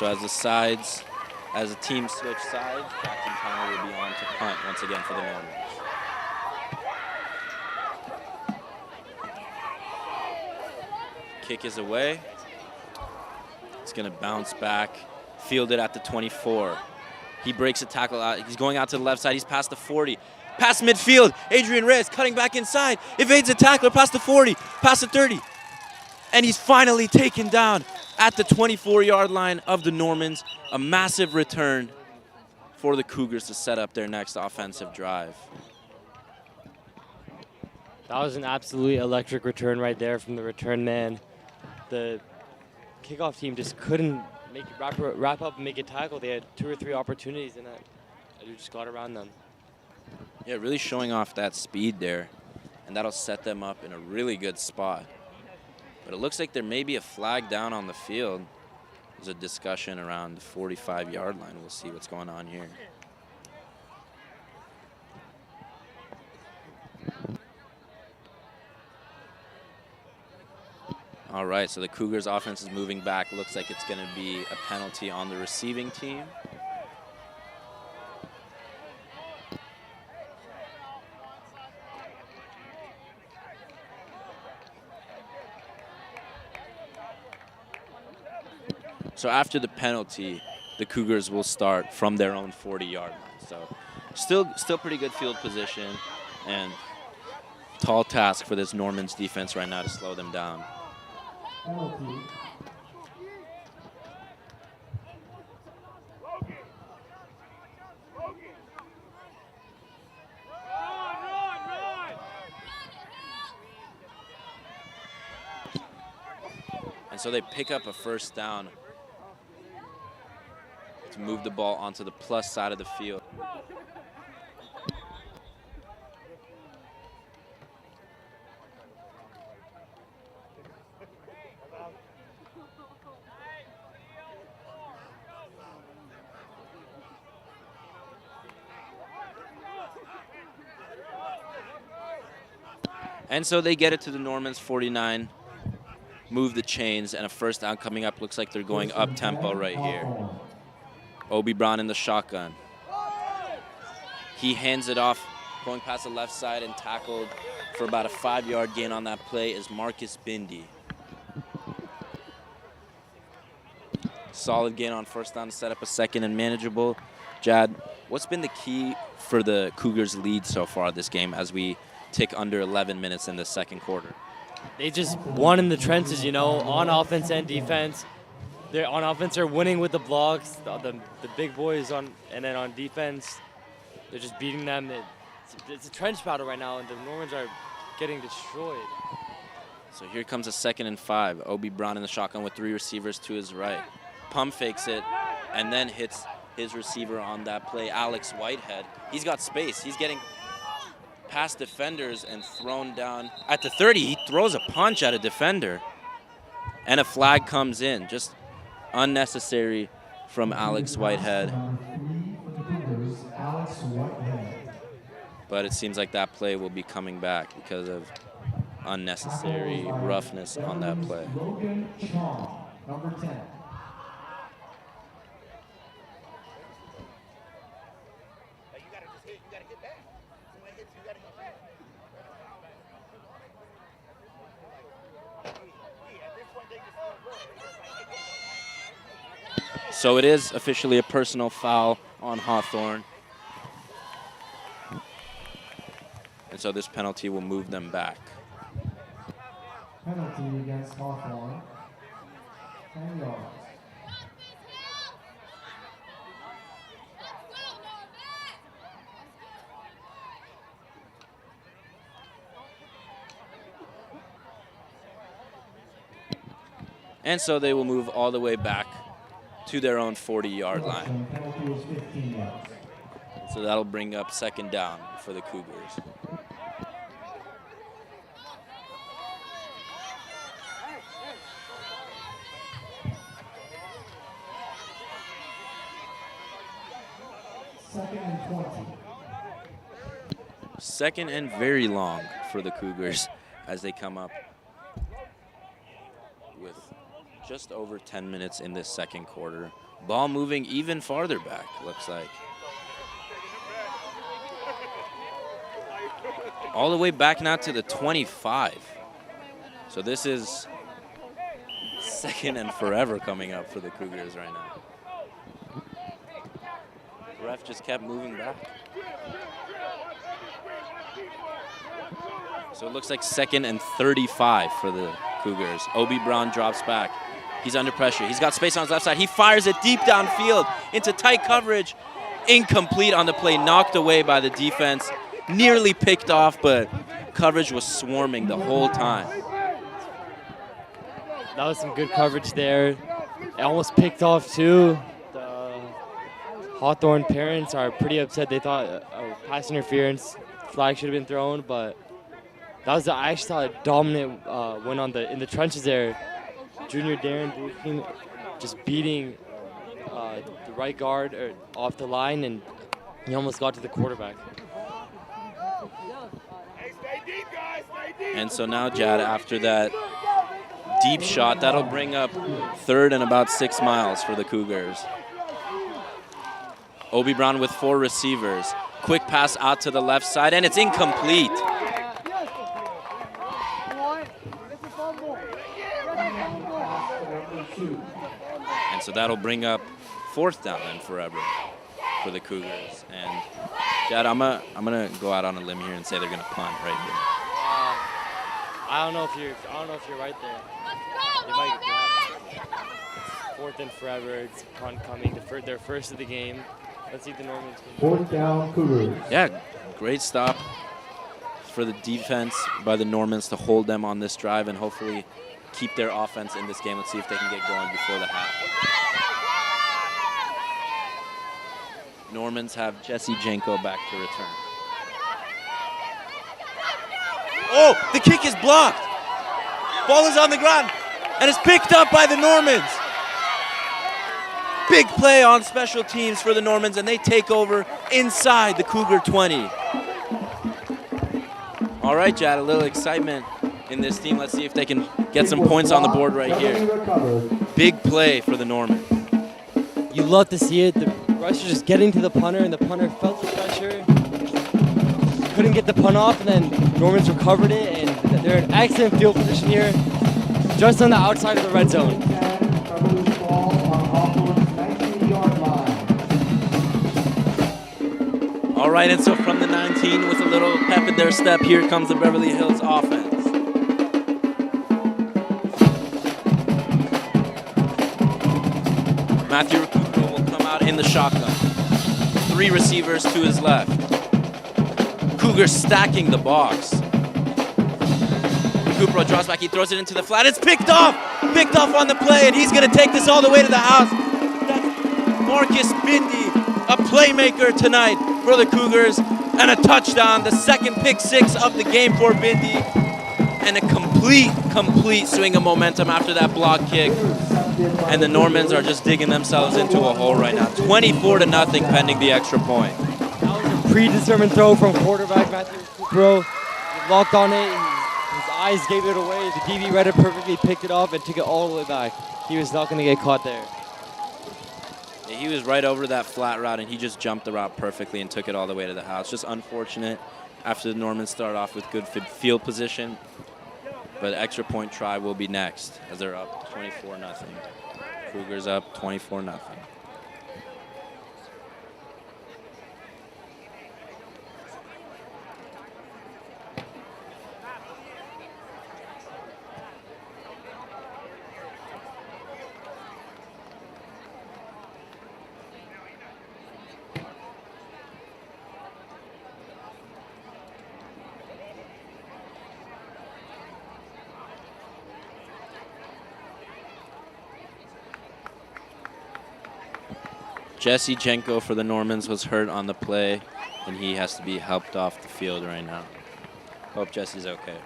so as the team switch sides, Jackson Tyler will be on to punt once again for the Normans. Kick is away. It's going to bounce back, fielded at the 24. He breaks a tackle out. He's going out to the left side. He's past the 40. Past midfield. Adrian Reyes cutting back inside. Evades a tackler past the 40, past the 30. And he's finally taken down at the 24-yard line of the Normans. A massive return for the Cougars to set up their next offensive drive. That was an absolutely electric return right there from the return man. The kickoff team just couldn't make it wrap up and make a tackle. They had 2 or 3 opportunities, and they just got around them. Yeah, really showing off that speed there, and that'll set them up in a really good spot. But it looks like there may be a flag down on the field. There's a discussion around the 45-yard line. We'll see what's going on here. All right, so the Cougars offense is moving back. Looks like it's going to be a penalty on the receiving team. So after the penalty, the Cougars will start from their own 40-yard line. So still pretty good field position, and tall task for this Normans defense right now to slow them down. Penalty. And so they pick up a first down to move the ball onto the plus side of the field. And so they get it to the Normans 49, move the chains, and a first down coming up. Looks like they're going up tempo right here. Obi Brown in the shotgun. He hands it off, going past the left side, and tackled for about a 5-yard gain on that play is Marcus Bindi. Solid gain on first down to set up a second and manageable. Jad, what's been the key for the Cougars' lead so far this game as we tick under 11 minutes in the second quarter? They just won in the trenches, you know, on offense and defense. They're on offense, they're winning with the blocks, the big boys on, and then on defense, they're just beating them. It's a trench battle right now, and the Normans are getting destroyed. So here comes a 2nd and 5. Obi Brown in the shotgun with 3 receivers to his right. Pump fakes it, and then hits his receiver on that play, Alex Whitehead. He's got space. He's getting past defenders and thrown down. At the 30, he throws a punch at a defender, and a flag comes in. Just unnecessary from Alex Whitehead. But it seems like that play will be coming back because of unnecessary roughness on that play. Logan Chong, number 10. So it is officially a personal foul on Hawthorne. And so this penalty will move them back. Penalty against Hawthorne. 10 yards. And so they will move all the way back to their own 40-yard line. Penalty was 15 yards. So that'll bring up 2nd down for the Cougars. Second and 20. 2nd and very long for the Cougars as they come up with just over 10 minutes in this second quarter. Ball moving even farther back, looks like. All the way back now to the 25. So this is second and forever coming up for the Cougars right now. The ref just kept moving back. So it looks like second and 35 for the Cougars. Obi Brown drops back. He's under pressure. He's got space on his left side. He fires it deep downfield into tight coverage. Incomplete on the play, knocked away by the defense. Nearly picked off, but coverage was swarming the whole time. That was some good coverage there. It almost picked off too. The Hawthorne parents are pretty upset. They thought a pass interference flag should have been thrown, but that was I actually saw a dominant win on in the trenches there. Junior Darren Booking just beating the right guard off the line, and he almost got to the quarterback. And so now, Jad, after that deep shot, that'll bring up third and about 6 miles for the Cougars. Obi Brown with 4 receivers. Quick pass out to the left side, and it's incomplete. And so that'll bring up 4th down and forever for the Cougars. And Jad, I'm gonna go out on a limb here and say they're gonna punt right here. I don't know if you're right there. They might it's 4th and forever. It's punt coming. Their first of the game. Let's see if the Normans can. 4th down, Cougars. Yeah, great stop for the defense by the Normans to hold them on this drive and hopefully keep their offense in this game. Let's see if they can get going before the half. Normans have Jesse Janko back to return. Oh, the kick is blocked. Ball is on the ground, and it's picked up by the Normans. Big play on special teams for the Normans, and they take over inside the Cougar 20. All right, Jad, a little excitement in this team. Let's see if they can get some points on the board right here. Big play for the Normans. You love to see it. The rusher just getting to the punter, and the punter felt the pressure. Couldn't get the punt off, and then Normans recovered it, and they're in excellent field position here, just on the outside of the red zone. All right, and so from the 19, with a little pep in their step, here comes the Beverly Hills offense. Matthew Recupero will come out in the shotgun. 3 receivers to his left. Cougars stacking the box. Recupero draws back, he throws it into the flat. It's picked off on the play, and he's gonna take this all the way to the house. That's Marcus Bindi, a playmaker tonight for the Cougars, and a touchdown, the second pick 6 of the game for Bindi, and a complete swing of momentum after that block kick. And the Normans are just digging themselves into a hole right now. 24-0 pending the extra point. Predetermined throw from quarterback Matthew Recupero. He locked on it, and his eyes gave it away. The DB read it perfectly, picked it off, and took it all the way back. He was not going to get caught there. Yeah, he was right over that flat route, and he just jumped the route perfectly and took it all the way to the house. Just unfortunate after the Normans start off with good field position. But extra point try will be next as they're up 24-0. Cougars up 24-0. Jesse Jenko for the Normans was hurt on the play, and he has to be helped off the field right now. Hope Jesse's okay.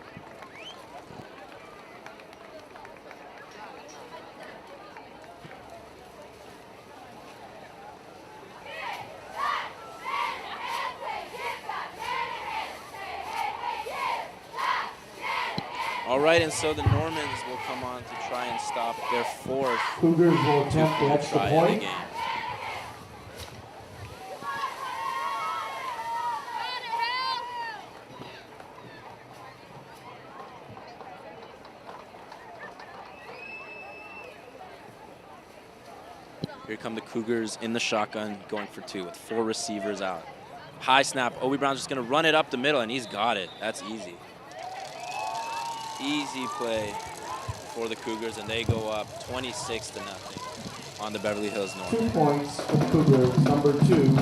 All right, and so the Normans will come on to try and stop their fourth. Cougars will attempt the extra Try of the point. game. Here come the Cougars in the shotgun, going for two with 4 receivers out. High snap. Obi Brown's just going to run it up the middle, and he's got it. That's easy. Easy play for the Cougars, and they go up 26-0 on the Beverly Hills North. 2 points for the Cougars, number 2.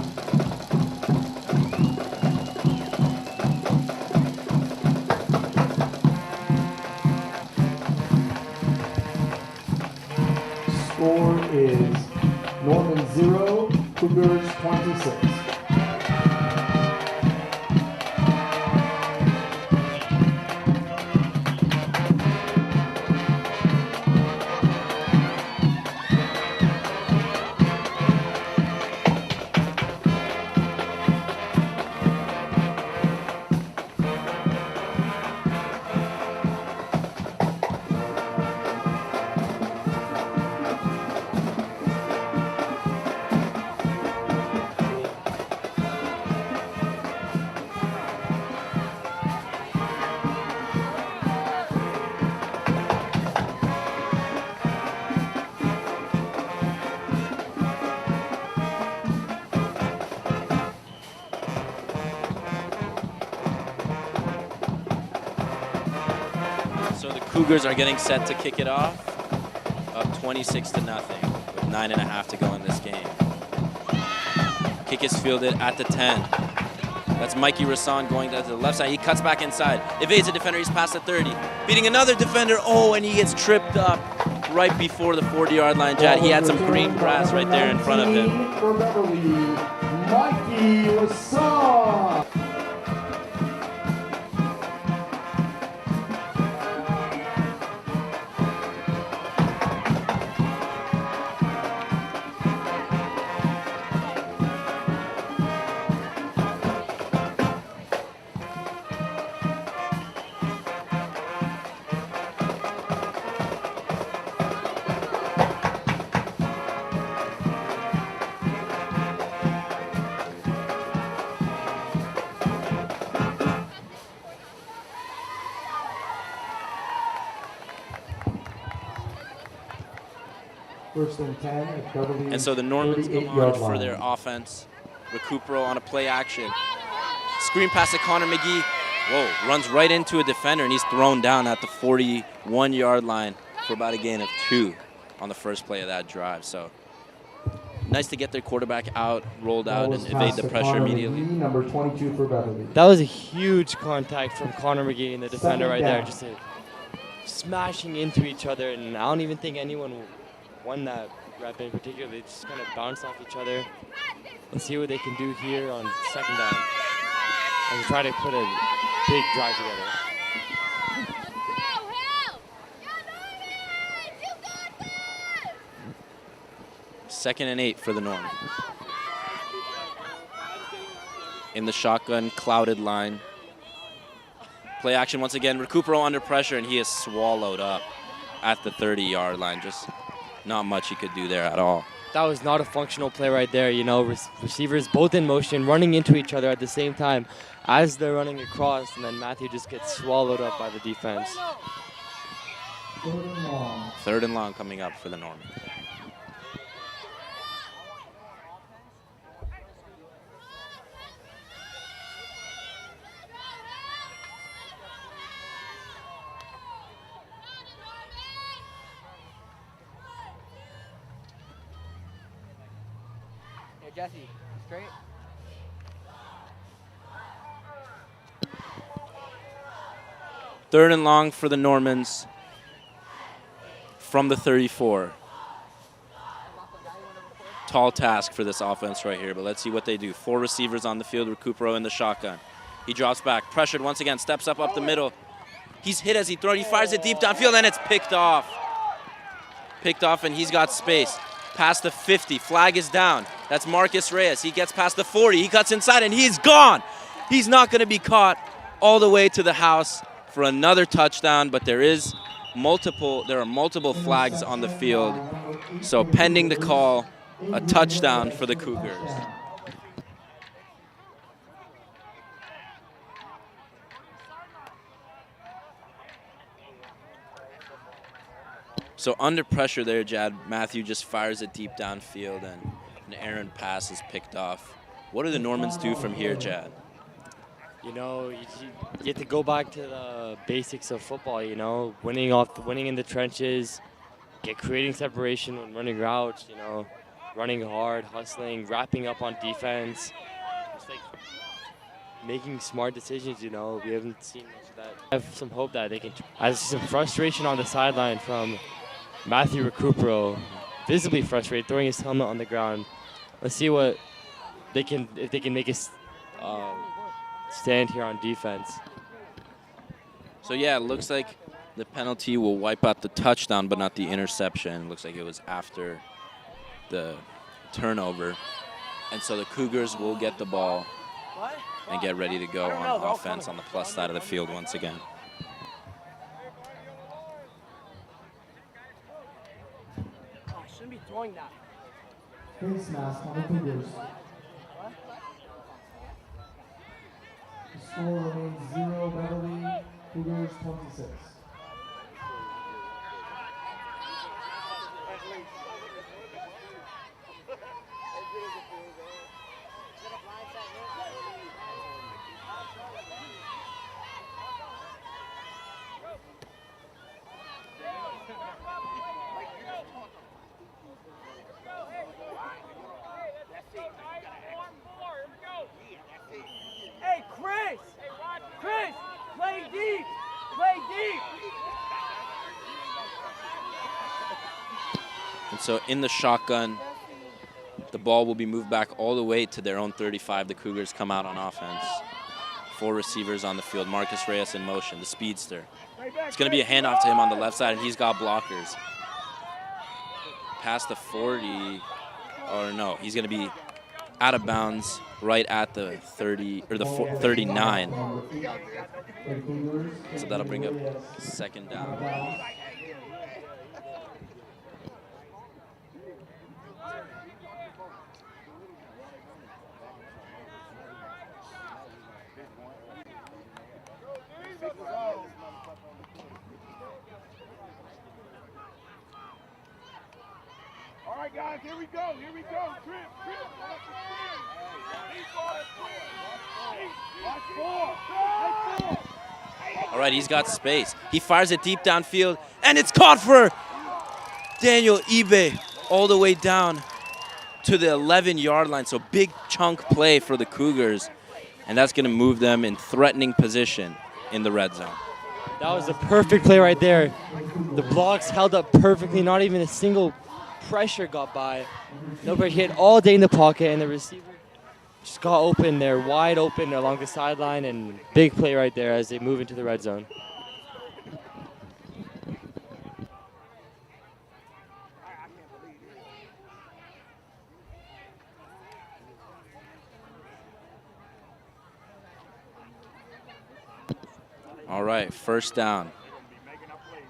Score is Norman 0, Cougars 26. So the Cougars are getting set to kick it off, up 26-0 with 9.5 to go in this game. Kick is fielded at the 10. That's Mikey Rassan going to the left side. He cuts back inside, evades a defender. He's past the 30, beating another defender. Oh, and he gets tripped up right before the 40-yard line. Jad, he had some green grass right there in front of him. For Beverly, Mikey Rassan. First and 10 at Beverly. And so the Normans come on for their offense. Recupero on a play action. Screen pass to Connor McGee. Whoa, runs right into a defender, and he's thrown down at the 41-yard line for about a gain of 2 on the first play of that drive. So nice to get their quarterback out, rolled out, and evade the pressure immediately. McGee, number 22 for Beverly. That was a huge contact from Connor McGee and the defender right there. Just smashing into each other, and I don't even think anyone won that rep in particular. They just kind of bounced off each other. Let's see what they can do here on second down and try to put a big drive together. 2nd and 8 for the Normans. In the shotgun, clouded line. Play action once again. Recupero under pressure, and he is swallowed up at the 30-yard line. Just not much he could do there at all. That was not a functional play right there. You know, receivers both in motion, running into each other at the same time as they're running across, and then Matthew just gets swallowed up by the defense. 3rd and long coming up for the Normans. Jesse, straight. Third and long for the Normans from the 34. Tall task for this offense right here, but let's see what they do. 4 receivers on the field, Recupero in the shotgun. He drops back, pressured once again, steps up the middle. He's hit as he throws, he fires it deep downfield, and it's picked off. Picked off, and he's got space. Past the 50, flag is down. That's Marcus Reyes. He gets past the 40, he cuts inside, and he's gone. He's not gonna be caught all the way to the house for another touchdown, but there is there are multiple flags on the field. So pending the call, a touchdown for the Cougars. So under pressure there, Jad, Matthew just fires it deep downfield and an errant pass is picked off. What do the Normans do from here, Jad? You know, you have to go back to the basics of football, you know, winning in the trenches, creating separation when running routes, you know, running hard, hustling, wrapping up on defense, just like making smart decisions, you know. We haven't seen much of that. I have some hope that they can. I see some frustration on the sideline from Matthew Recupero, visibly frustrated, throwing his helmet on the ground. Let's see what they can, if they can make us stand here on defense. So yeah, it looks like the penalty will wipe out the touchdown, but not the interception. Looks like it was after the turnover. And so the Cougars will get the ball and get ready to go on offense on the plus side of the field once again. Oh, I shouldn't be throwing that. Face mask on the Cougars. The score remains 0, Beverly, Cougars 26. Hey, Chris! Chris! Play deep! Play deep! And so in the shotgun, the ball will be moved back all the way to their own 35. The Cougars come out on offense. 4 receivers on the field. Marcus Reyes in motion, the speedster. It's going to be a handoff to him on the left side, and he's got blockers. Past the 40, or no, he's going to be out of bounds right at the 30 or the 39. So that'll bring up second down. All right, guys, here we go. Here we go. Trip. All right, he's got space. He fires it deep downfield, and it's caught for Daniel Ibe all the way down to the 11-yard line. So big chunk play for the Cougars, and that's going to move them in threatening position in the red zone. That was a perfect play right there. The blocks held up perfectly, not even a single pressure got by. Nobody hit all day in the pocket, and the receiver just got open there, wide open along the sideline, and big play right there as they move into the red zone. All right, first down.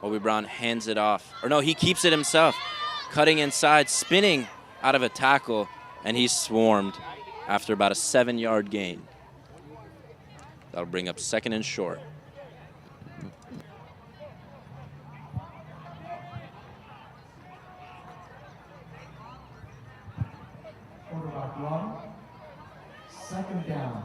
Colby Brown hands it off. Or no, he keeps it himself. Cutting inside, spinning out of a tackle, and he's swarmed after about a 7-yard gain. That'll bring up second and short. Quarterback run. Second down.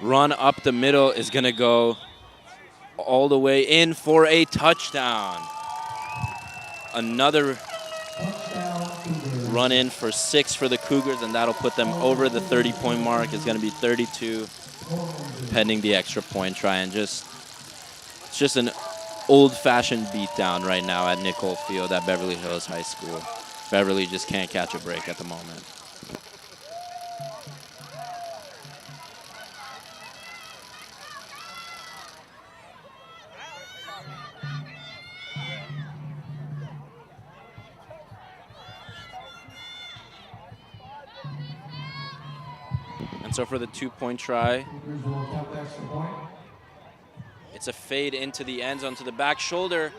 Run up the middle is going to go all the way in for a touchdown. Another run in for 6 for the Cougars, and that'll put them over the 30-point mark. It's going to be 32 pending the extra point try. And it's just an old-fashioned beatdown right now at Nicole Field at Beverly Hills High School. Beverly just can't catch a break at the moment. And so for the 2-point try, Cougars will attempt extra point. it's a fade into the end zone to the back shoulder.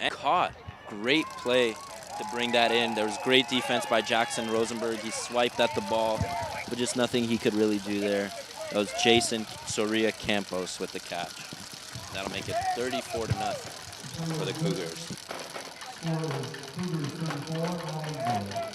And caught. Great play to bring that in. There was great defense by Jackson Rosenberg. He swiped at the ball, but just nothing he could really do there. That was Jason Soria Campos with the catch. That'll make it 34-0 for the Cougars. Cougars 34, 9-0.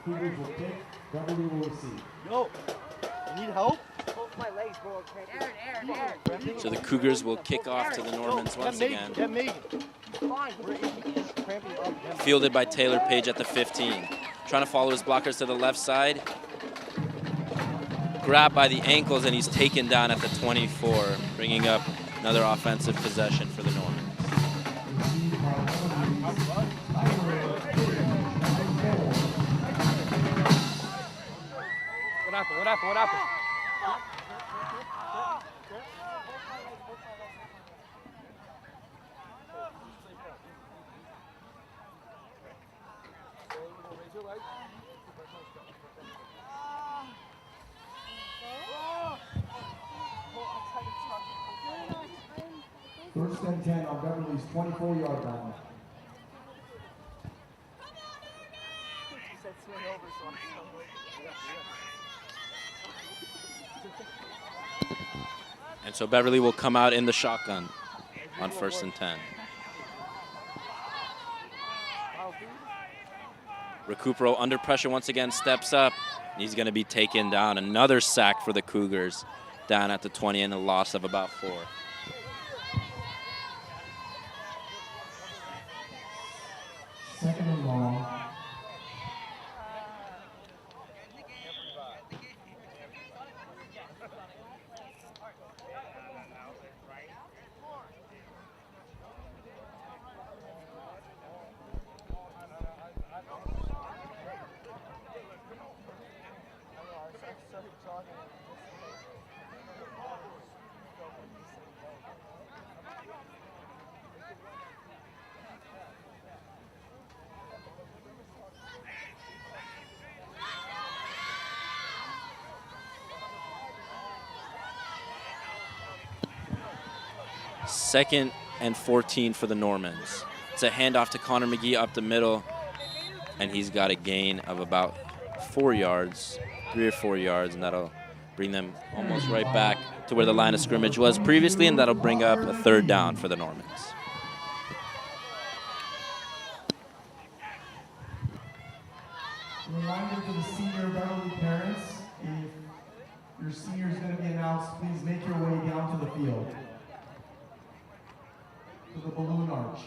Cougars will kick. Beverly will receive. Yo, you need help? My legs broke. Aaron. So the Cougars will kick off to the Normans once again. Get Megan. He's cramping up. Fielded by Taylor Page at the 15. Trying to follow his blockers to the left side. Grabbed by the ankles, and he's taken down at the 24, bringing up another offensive possession for the Normans. What happened? First and 10 on Beverly's 24-yard line. And so Beverly will come out in the shotgun on 1st and 10. Recupero under pressure once again, steps up. He's going to be taken down. Another sack for the Cougars down at the 20 and a loss of about 4. Second and long. Second and 14 for the Normans. It's a handoff to Connor McGee up the middle, and he's got a gain of about 4 yards, 3 or 4 yards, and that'll bring them almost right back to where the line of scrimmage was previously, and that'll bring up a 3rd down for the Normans. Reminder to the senior Beverly parents, if your senior is going to be announced, please make your way down to the field. To the balloon arch.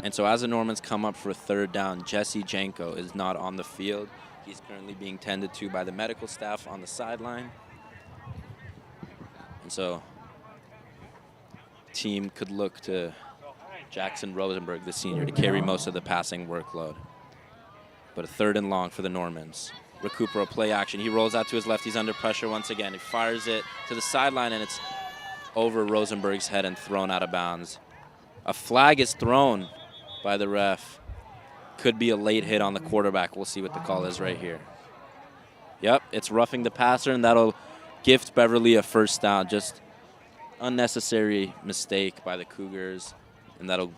And so as the Normans come up for a 3rd down, Jesse Janko is not on the field. He's currently being tended to by the medical staff on the sideline. And so team could look to Jackson Rosenberg, the senior, to carry most of the passing workload. But a 3rd and long for the Normans. Recupero play action. He rolls out to his left. He's under pressure once again. He fires it to the sideline, and it's over Rosenberg's head and thrown out of bounds. A flag is thrown by the ref. Could be a late hit on the quarterback. We'll see what the call is right here. Yep, it's roughing the passer, and that'll gift Beverly a 1st down. Just unnecessary mistake by the Cougars, and that'll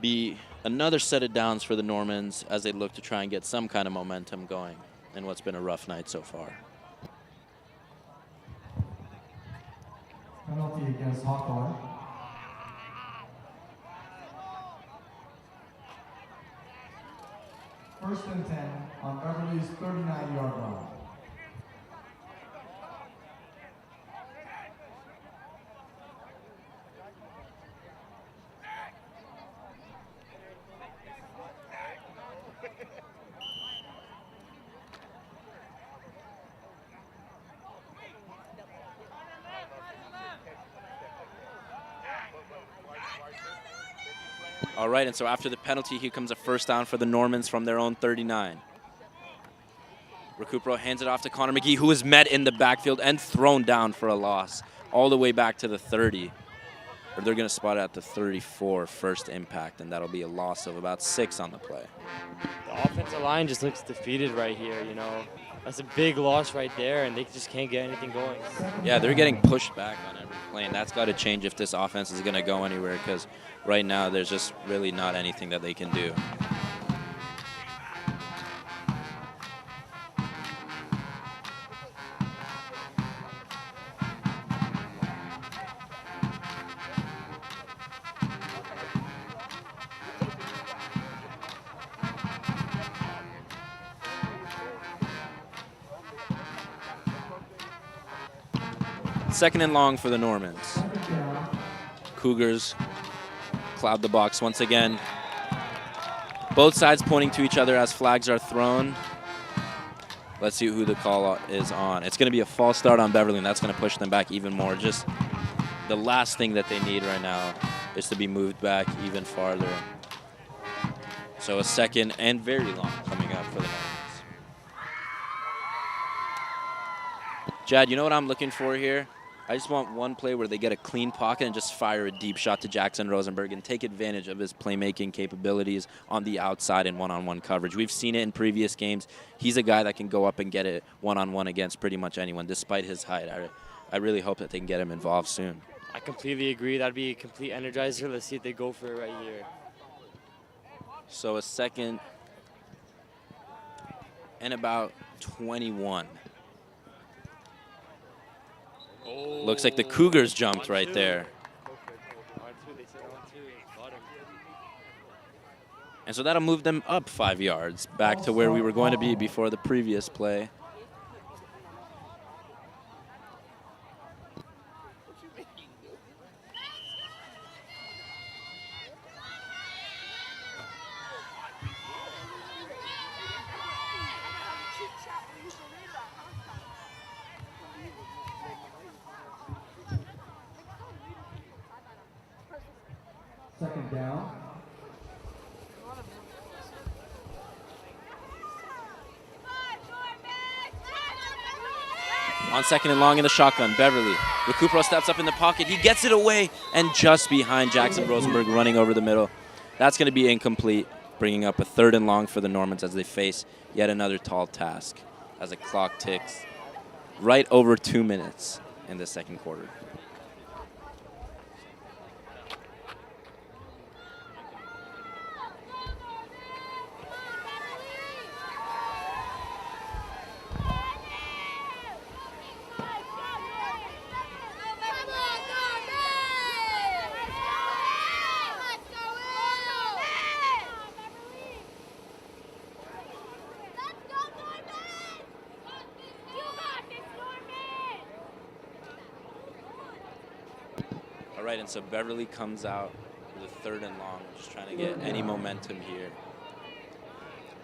be another set of downs for the Normans as they look to try and get some kind of momentum going in what's been a rough night so far. Penalty against Hawthorne. First and 10. on Beverly's 39-yard line. All right, and so after the penalty, here comes a first down for the Normans from their own 39. Recupero hands it off to Connor McGee, who is met in the backfield and thrown down for a loss all the way back to the 30. Or they're going to spot it at the 34, first impact, and that'll be a loss of about 6 on the play. The offensive line just looks defeated right here, you know. That's a big loss right there, and they just can't get anything going. Yeah, they're getting pushed back on every play, and that's got to change if this offense is going to go anywhere, because right now there's just really not anything that they can do. Second and long for the Normans. Cougars cloud the box once again. Both sides pointing to each other as flags are thrown. Let's see who the call is on. It's going to be a false start on Beverly, and that's going to push them back even more. Just the last thing that they need right now is to be moved back even farther. So a second and very long coming up for the Normans. Jad, you know what I'm looking for here? I just want one play where they get a clean pocket and just fire a deep shot to Jackson Rosenberg and take advantage of his playmaking capabilities on the outside in one-on-one coverage. We've seen it in previous games. He's a guy that can go up and get it one-on-one against pretty much anyone, despite his height. I really hope that they can get him involved soon. I completely agree. That'd be a complete energizer. Let's see if they go for it right here. So a second and about 21. Oh, Looks like the Cougars jumped right there. And so that'll move them up 5 yards, back to where we were going to be before the previous play. Second down. On second and long in the shotgun, Beverly. Recupero steps up in the pocket. He gets it away and just behind Jackson Rosenberg running over the middle. That's going to be incomplete, bringing up a third and long for the Normans as they face yet another tall task as the clock ticks right over 2 minutes in the second quarter. All right, and so Beverly comes out with a third and long, just trying to get any momentum here.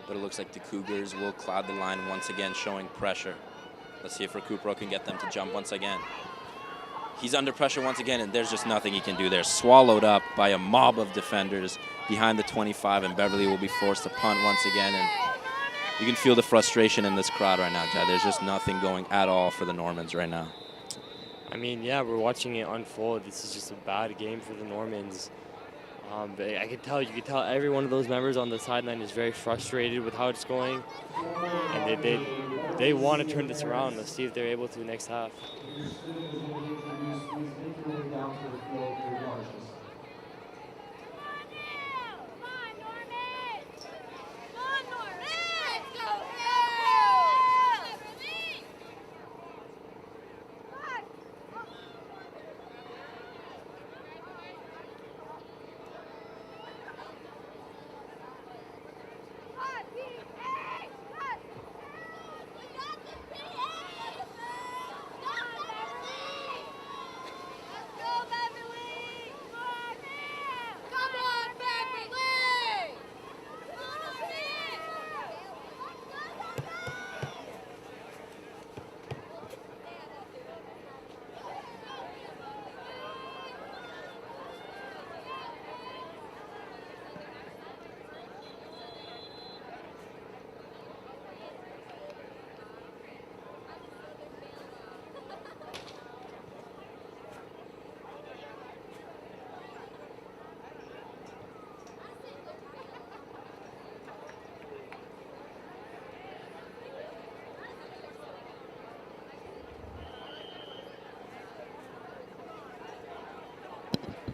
But it looks like the Cougars will cloud the line once again, showing pressure. Let's see if Recupero can get them to jump once again. He's under pressure once again, and there's just nothing he can do there. Swallowed up by a mob of defenders behind the 25, and Beverly will be forced to punt once again. And you can feel the frustration in this crowd right now, Jad. There's just nothing going at all for the Normans right now. I mean, yeah, we're watching it unfold. This is just a bad game for the Normans. But you could tell every one of those members on the sideline is very frustrated with how it's going. And they want to turn this around. Let's see if they're able to next half.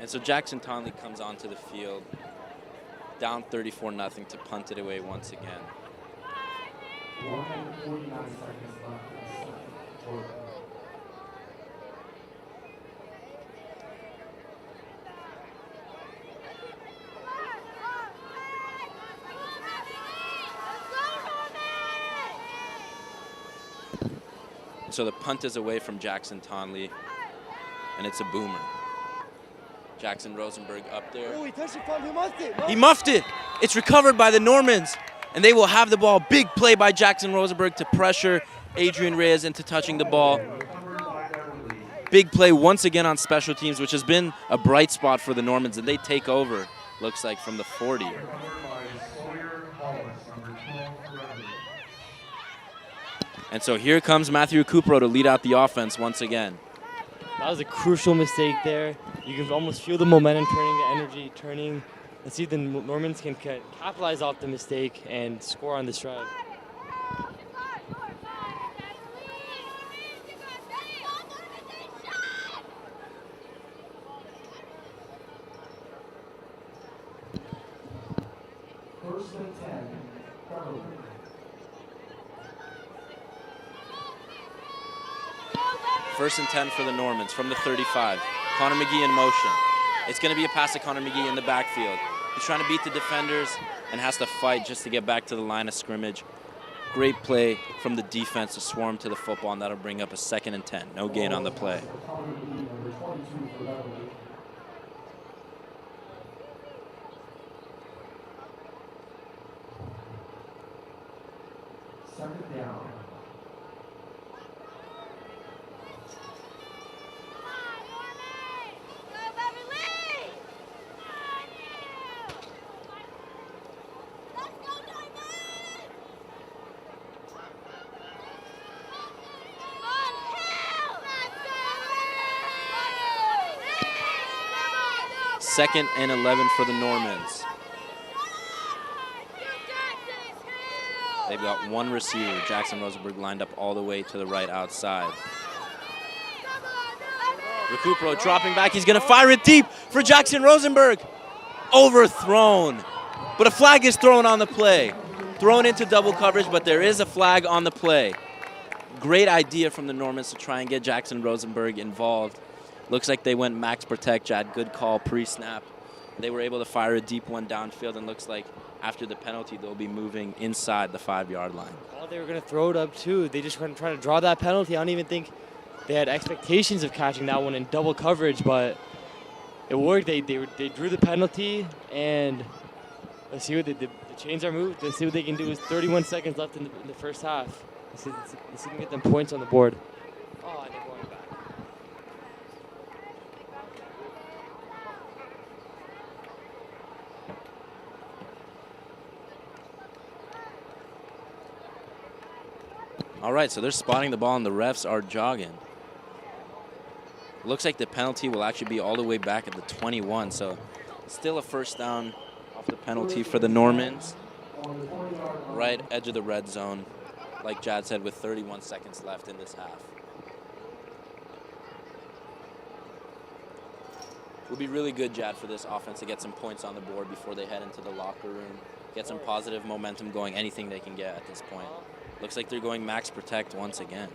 And so Jackson Tonley comes onto the field, down 34-0 to punt it away once again. 149 seconds left in the second quarter. So the punt is away from Jackson Tonley, and it's a boomer. Jackson Rosenberg up there. Oh, he touched it from, he muffed it. He muffed it. It's recovered by the Normans, and they will have the ball. Big play by Jackson Rosenberg to pressure Adrian Reyes into touching the ball. Big play once again on special teams, which has been a bright spot for the Normans, and they take over, looks like, from the 40. And so here comes Matthew Recupero to lead out the offense once again. That was a crucial mistake there. You can almost feel the momentum turning, the energy turning. Let's see if the Normans can capitalize off the mistake and score on this drive. First and 10, Beverly. First and 10 for the Normans from the 35. Connor McGee in motion. It's going to be a pass to Connor McGee in the backfield. He's trying to beat the defenders and has to fight just to get back to the line of scrimmage. Great play from the defense to swarm to the football, and that'll bring up a 2nd and 10. No gain on the play. Second down. Second and 11 for the Normans. They've got one receiver, Jackson Rosenberg, lined up all the way to the right outside. Recupero dropping back. He's going to fire it deep for Jackson Rosenberg. Overthrown. But a flag is thrown on the play. Thrown into double coverage, but there is a flag on the play. Great idea from the Normans to try and get Jackson Rosenberg involved. Looks like they went max protect, Jad. Good call pre-snap. They were able to fire a deep one downfield, and looks like after the penalty, they'll be moving inside the 5-yard line. Oh, they were going to throw it up, too. They just weren't trying to draw that penalty. I don't even think they had expectations of catching that one in double coverage, but it worked. They drew the penalty, and let's see what the chains are moved. Let's see what they can do. With 31 seconds left in the first half. Let's see if we can get them points on the board. Oh, and they're going back. All right, so they're spotting the ball, and the refs are jogging. Looks like the penalty will actually be all the way back at the 21, so still a first down off the penalty for the Normans. Right edge of the red zone, like Jad said, with 31 seconds left in this half. It would be really good, Jad, for this offense to get some points on the board before they head into the locker room, get some positive momentum going, anything they can get at this point. Looks like they're going max protect once again.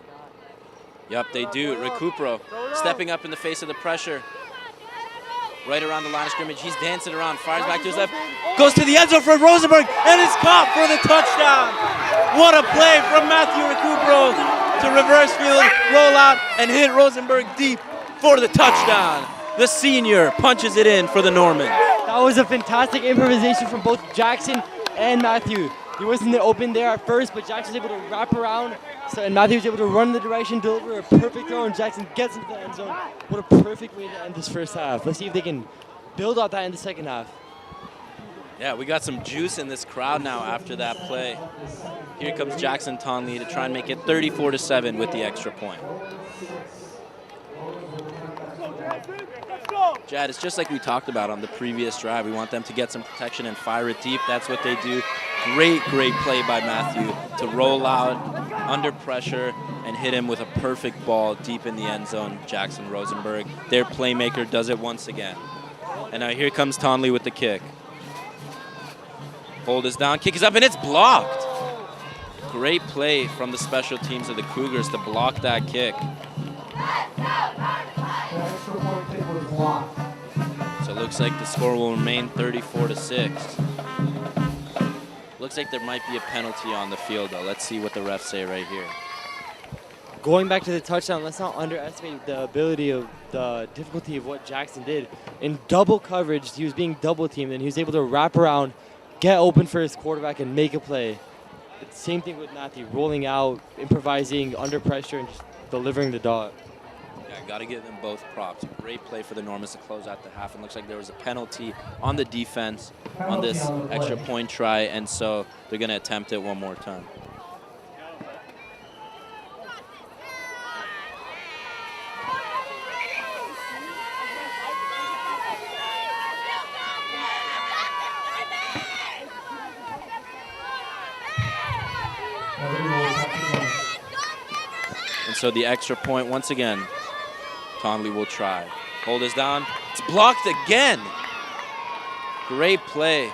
Yup, they do. Recupero stepping up in the face of the pressure. Right around the line of scrimmage. He's dancing around, fires back to his left. Goes to the end zone for Rosenberg, and it's caught for the touchdown. What a play from Matthew Recupero to reverse field, roll out, and hit Rosenberg deep for the touchdown. The senior punches it in for the Normans. That was a fantastic improvisation from both Jackson and Matthew. He wasn't open there at first, but Jackson was able to wrap around, and Matthew was able to run in the direction, deliver a perfect throw, and Jackson gets into the end zone. What a perfect way to end this first half. Let's see if they can build off that in the second half. Yeah, we got some juice in this crowd now after that play. Here comes Jackson Tonley to try and make it 34-7 with the extra point. Jad, it's just like we talked about on the previous drive. We want them to get some protection and fire it deep. That's what they do. Great play by Matthew to roll out under pressure and hit him with a perfect ball deep in the end zone. Jackson Rosenberg, their playmaker, does it once again. And now here comes Tonley with the kick. Hold is down, kick is up, and it's blocked. Great play from the special teams of the Cougars to block that kick. So it looks like the score will remain 34-6. Looks like there might be a penalty on the field, though. Let's see what the refs say right here. Going back to the touchdown, let's not underestimate the ability of the difficulty of what Jackson did. In double coverage, he was being double teamed, and he was able to wrap around, get open for his quarterback, and make a play. Same thing with Matthew, rolling out, improvising, under pressure, and just delivering the dot. Yeah, got to give them both props. Great play for the Normans to close out the half. And looks like there was a penalty on the defense on this extra point try, and so they're going to attempt it one more time. And so the extra point, once again, Tonley will try. Hold is down. It's blocked again. Great play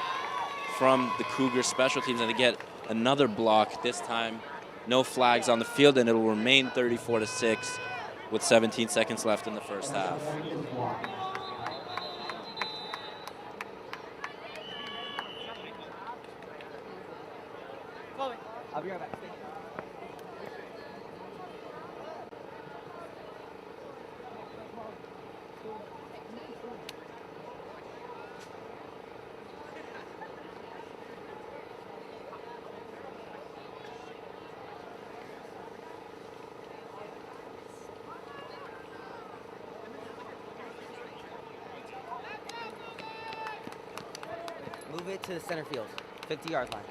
from the Cougars special teams, and they get another block. This time, no flags on the field, and it will remain 34-6 with 17 seconds left in the first half. I'll be right back. Move it to the center field, 50-yard line.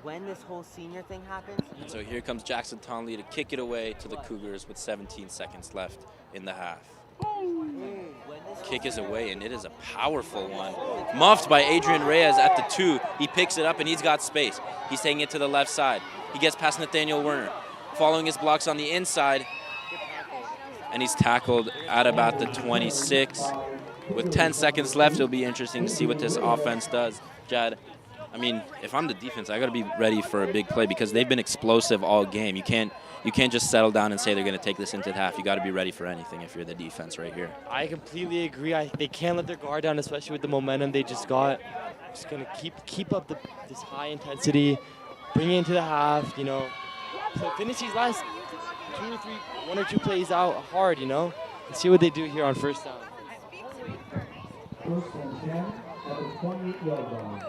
When this whole senior thing happens. And so here comes Jackson Tonley to kick it away to the Cougars with 17 seconds left in the half. Kick is away, and it is a powerful one. Muffed by Adrian Reyes at the 2. He picks it up, and he's got space. He's taking it to the left side. He gets past Nathaniel Werner, following his blocks on the inside, and he's tackled at about the 26. With 10 seconds left, it'll be interesting to see what this offense does. Jad, I mean, if I'm the defense, I got to be ready for a big play because they've been explosive all game. You can't just settle down and say they're going to take this into the half. You got to be ready for anything if you're the defense right here. I completely agree. They can't let their guard down, especially with the momentum they just got. Just going to keep up this high intensity, bring it into the half, you know. So finish these last 1 or 2 plays out hard, you know, and see what they do here on first down. First and 10 at the 28-yard line.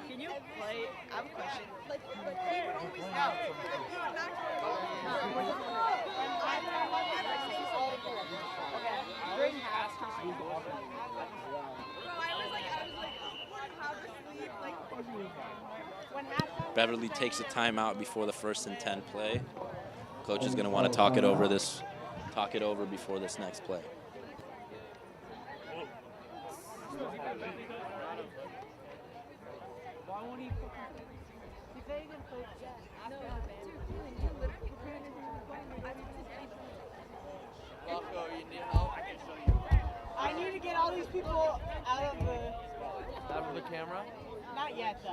Can you play? I have a question. Beverly takes a timeout before the 1st and 10 play. Coach is going to want to talk it over before this next play. I need to get all these people out of the camera. Not yet, though.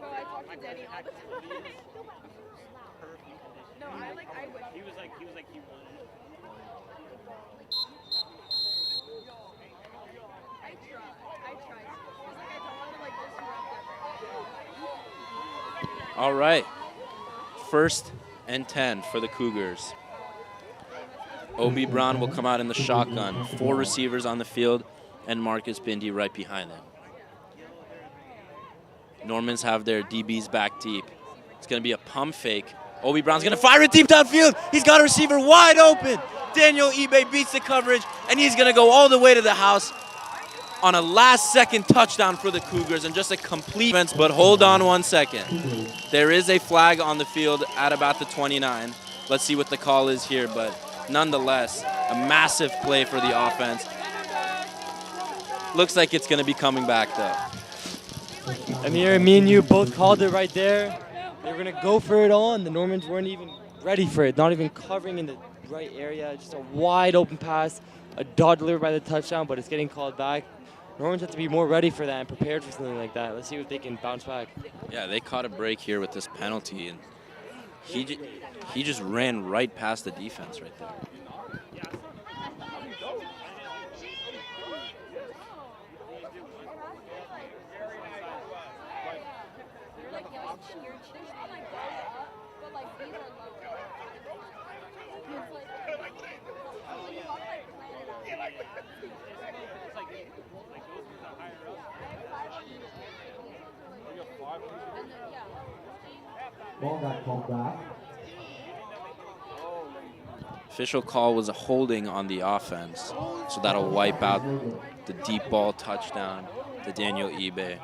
I talked to Denny all the time. No, I would. He was like he wanted. I tried. All right. 1st and 10 for the Cougars. Obi Brown will come out in the shotgun. 4 receivers on the field, and Marcus Bindi right behind them. Normans have their DBs back deep. It's going to be a pump fake. Obi Brown's going to fire it deep downfield. He's got a receiver wide open. Daniel Ebe beats the coverage, and he's going to go all the way to the house on a last-second touchdown for the Cougars and just a complete defense. But hold on one second. There is a flag on the field at about the 29. Let's see what the call is here, but nonetheless, a massive play for the offense. Looks like it's going to be coming back, though. Amir, me and you both called it right there. They were going to go for it all, and the Normans weren't even ready for it, not even covering in the right area. Just a wide open pass, a dot delivered by the touchdown, but it's getting called back. Normans have to be more ready for that and prepared for something like that. Let's see if they can bounce back. Yeah, they caught a break here with this penalty, and he just ran right past the defense right there. Ball got called back. Official call was a holding on the offense, so that'll wipe out the deep ball touchdown to Daniel Ebe.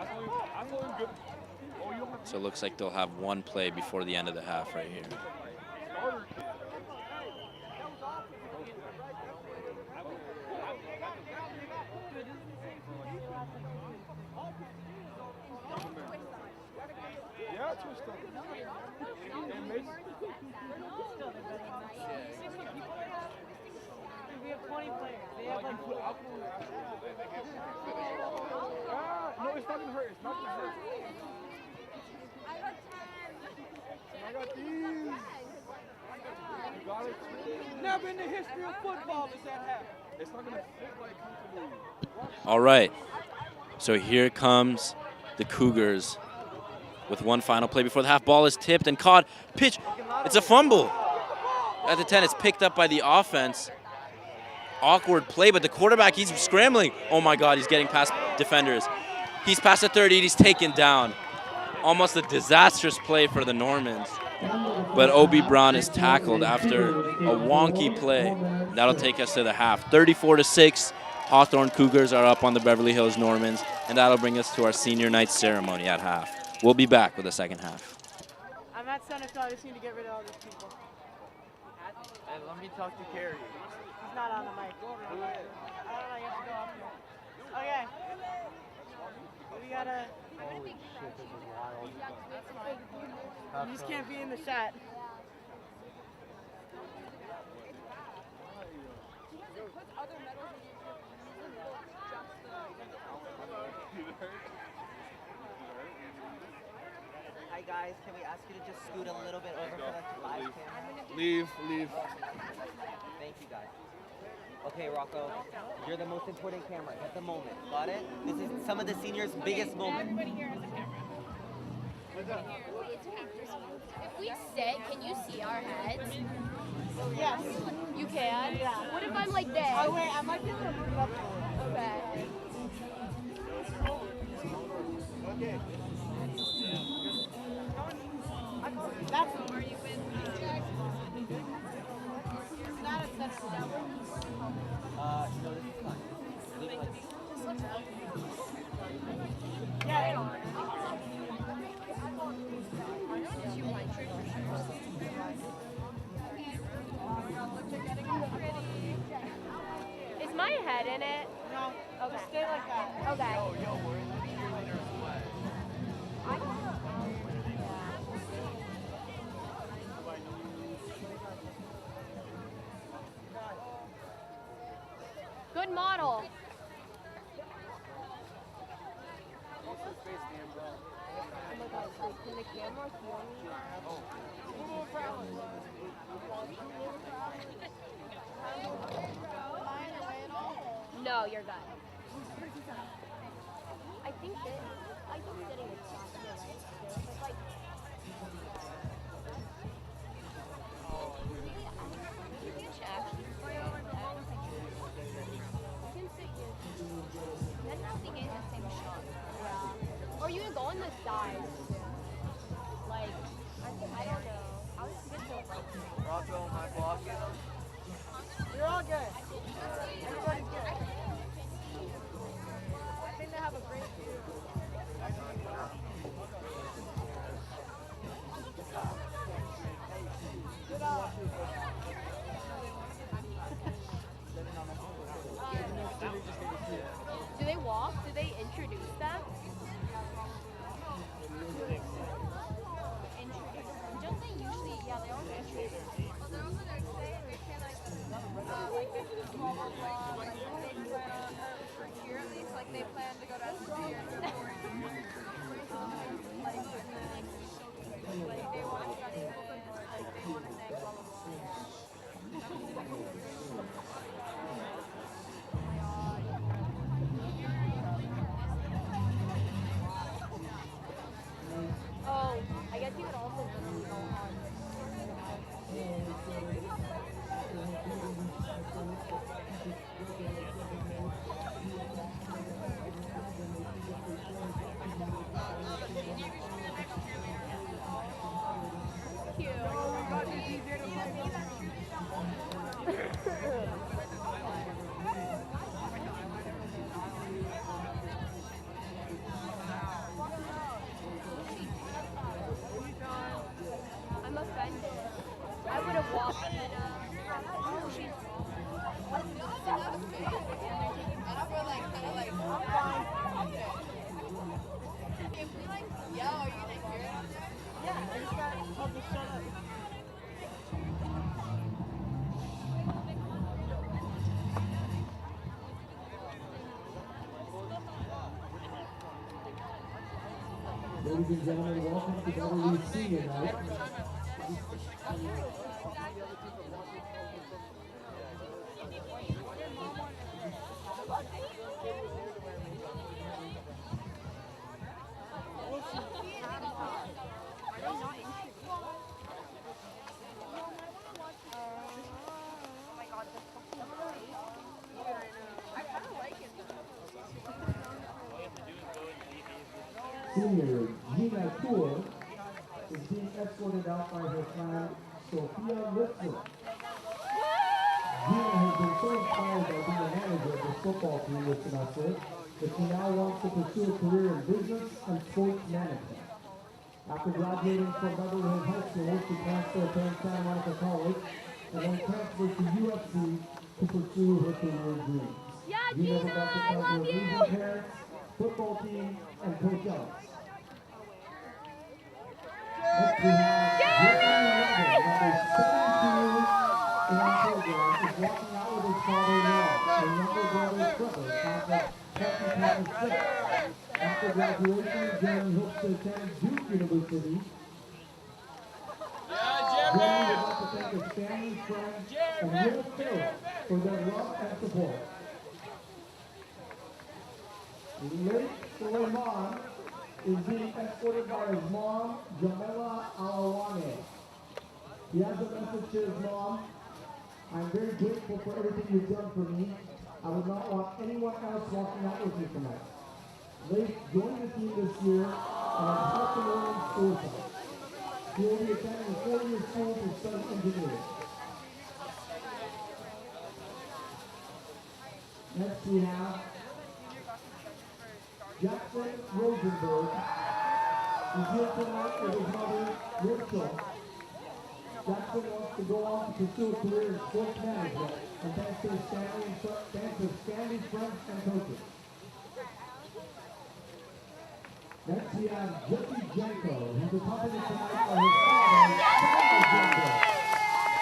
So it looks like they'll have one play before the end of the half right here. We have 20 players. They have like No, it's not gonna hurt. It's not gonna hurt. I got these. You got it. never in the history of football has that happened. It's not gonna fit like comfortably. All right, so here comes the Cougars with one final play before the half. Ball is tipped and caught. Pitch, it's a fumble. At the 10, it's picked up by the offense. Awkward play, but the quarterback, he's scrambling. Oh my God, he's getting past defenders. He's past the 30, he's taken down. Almost a disastrous play for the Normans. But Obi Brown is tackled after a wonky play. That'll take us to the half. 34-6, Hawthorne Cougars are up on the Beverly Hills Normans, and that'll bring us to our senior night ceremony at half. We'll be back with the second half. I'm at center, so I just need to get rid of all these people. Hey, let me talk to Carey. He's not on the mic. I don't know, you have to go up here. Okay. We gotta... Holy shit, this is wild. You just can't be in the shot. Hi guys, can we ask you to just scoot a little bit over for the live cam? Leave. Thank you guys. Okay, Rocco, you're the most important camera at the moment. Got it? This is some of the seniors' biggest moment. Everybody here has a camera. If we sit, can you see our heads? Yes. You can? Yeah. What if I'm like this? Oh wait, I might be able to move it up a little. Okay. Okay. That's where you been. Not a sexy number. No, this is fine. Leave it like Yeah. Is my head in it? No. Okay. Just stay like that. Okay. Good model. Can the camera hear me? No, you're good. I think sitting is soft here, right? Like, Or you can go on the sides. Like, I don't know. I'll just get the right. Rocco, am I blocking them? You're all good. Everybody's good. I think they have a great view. Good up. Do they walk? Do they introduce them? Don't they usually? Yeah, they always introduce them. Well, they're over there today, and they can like this is a small vlog. Like they plan on, or for here at least, like they plan to go to SC or like, and then like they want to study this, like they want to say blah blah Oh, I guess you could also literally go on. I'm offended. I would have walked in. Oh, she's If we like yell, are you gonna hear it out there? Yeah, I just gotta help you shut up. Ladies and gentlemen, welcome to Beverly Senior Night. Senior Gina Tour is being escorted out by her friend Sophia Litzler. Gina has been so inspired by being a manager of this football team this semester that she now wants to pursue a career in business and sports management. After graduating from Beverly Hills High School, she plans to attend Santa Monica College and then transfer to USC to pursue her career dreams. Yeah, Gina Gina, would like to I thank love her you. amazing parents, football team, and Coach Ellis. Next we have Jeremy London, number 72 in our program, is walking out with his father-in-law, and younger brother Trevor, out of Kentucky Thomas Six. After graduation, Jeremy hopes to attend Duke University. Jeremy would like to thank his family, friends, and real parents for their love and support. Late Suleiman is being escorted by his mom, Jamila Alawane. He has a message to his mom. I'm very grateful for everything you've done for me. I would not want anyone else walking out with me tonight. Late joined the team this year and has helped him learn school time. He will be attending a 4-year school to study engineering. Next we have Jackson Rosenberg is here tonight with his mother, Rachel. Jackson wants to go on to pursue a career in sports management, and thanks to his family, friends, and coaches. Next we have Jesse Janko, who's accompanied tonight by his father, Samuel Janko.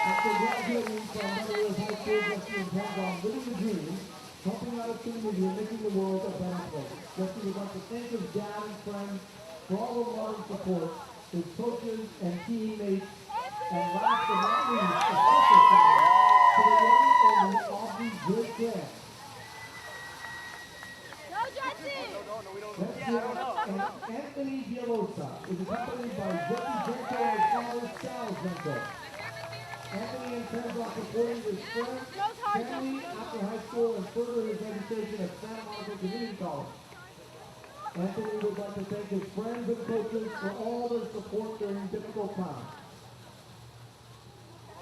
After graduating from Beverly Hills High School, Jesse intends on living the dream, helping out a community and making the world a better place. Jesse would like to thank his dad and friends for all the love and support, his coaches and teammates, and last but not least, a special thanks to the one and only Aubrey Good Dad. Go, Jesse! Next we have and Anthony Villosa is accompanied by Jesse Janko and his father, Sal Janko. Anthony intends on supporting his friends, family after high school and further his education at Santa Monica Community College. Anthony would like to thank his friends and coaches for all their support during difficult times.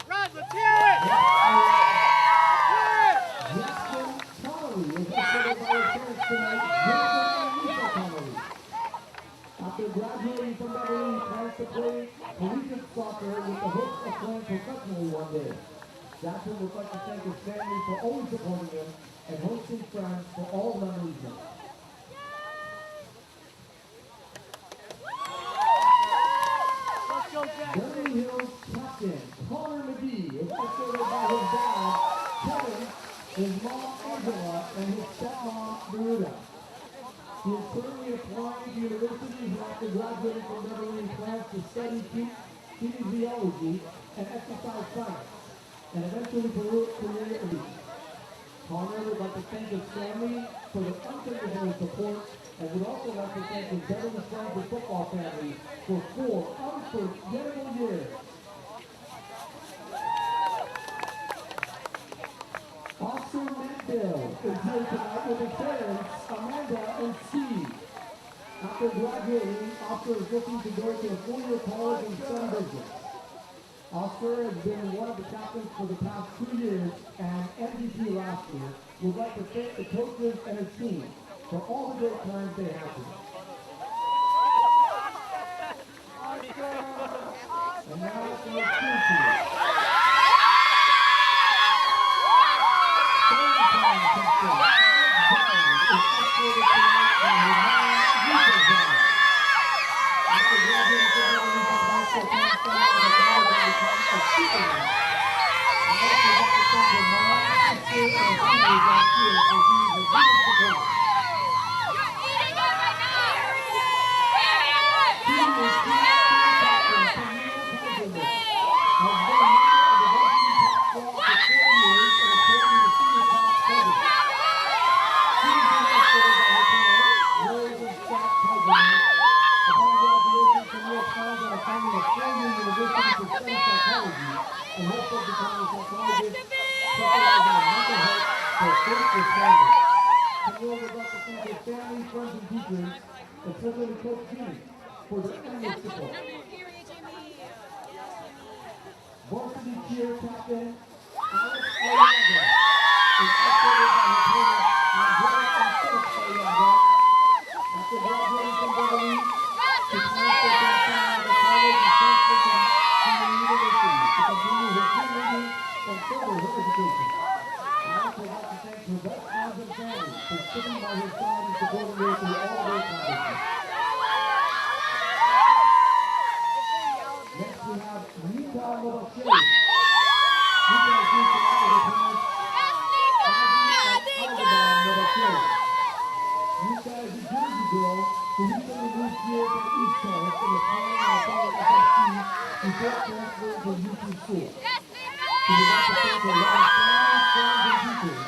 Rise, let's hear it! Jackson Connolly is escorted by his parents tonight, Jason and Lisa Connolly. After graduating from Beverly, he plans to play collegiate soccer with the hopes of playing professionally one day. Jackson would like to thank his family for always supporting him and hosting friends for all memories made. Beverly Hills captain Connor McGee is escorted by his dad, Kevin, his mom, Angela, and his stepmom, Maruda. He is currently applying to universities and after graduating from Beverly, he plans to study kinesiology and exercise science, and eventually career elite. Connor would like to thank his family for their unconditional support and would also like to thank his Beverly friends and football family for 4 unforgettable years. Oscar Mandel is here tonight with his parents, Amanda and Steve. After graduating, Oscar is looking to go to a 4-year college in study business. Oscar has been one of the captains for the past 2 years and MVP last year. Would like to thank the coaches and his team for all the great times they had with him. And now for the school team. Third-time captain, Alex Jones, is escorted tonight by his mom, Lisa Jones. After graduating from Beverly Hills High School, Tom Scott and his mother by the class of Superman. Alex would like to thank her mom, sister, and seniors last year for being her biggest support. Family, friends, and teachers, especially Coach Jimmy, for their endless support. Varsity cheer captain Alex Ayaga is escorted by his parents Andrea and Faith Ayaga. After graduating from Beverly, she plans to attend the college and transfer to the university to continue her cheerleading and further her education. Alex would like to thank her best friends and family for sticking by his side and supporting her through all of their accomplishments. Next we have Nika Mobashiri. Nika is here tonight with her parents, Ozzy and Alvin Mobashiri. Nika is a Jersey girl who recently moved here to the East Coast and is playing on a college FFC before transferring to UT school. She would like to thank her long family, friends, and teachers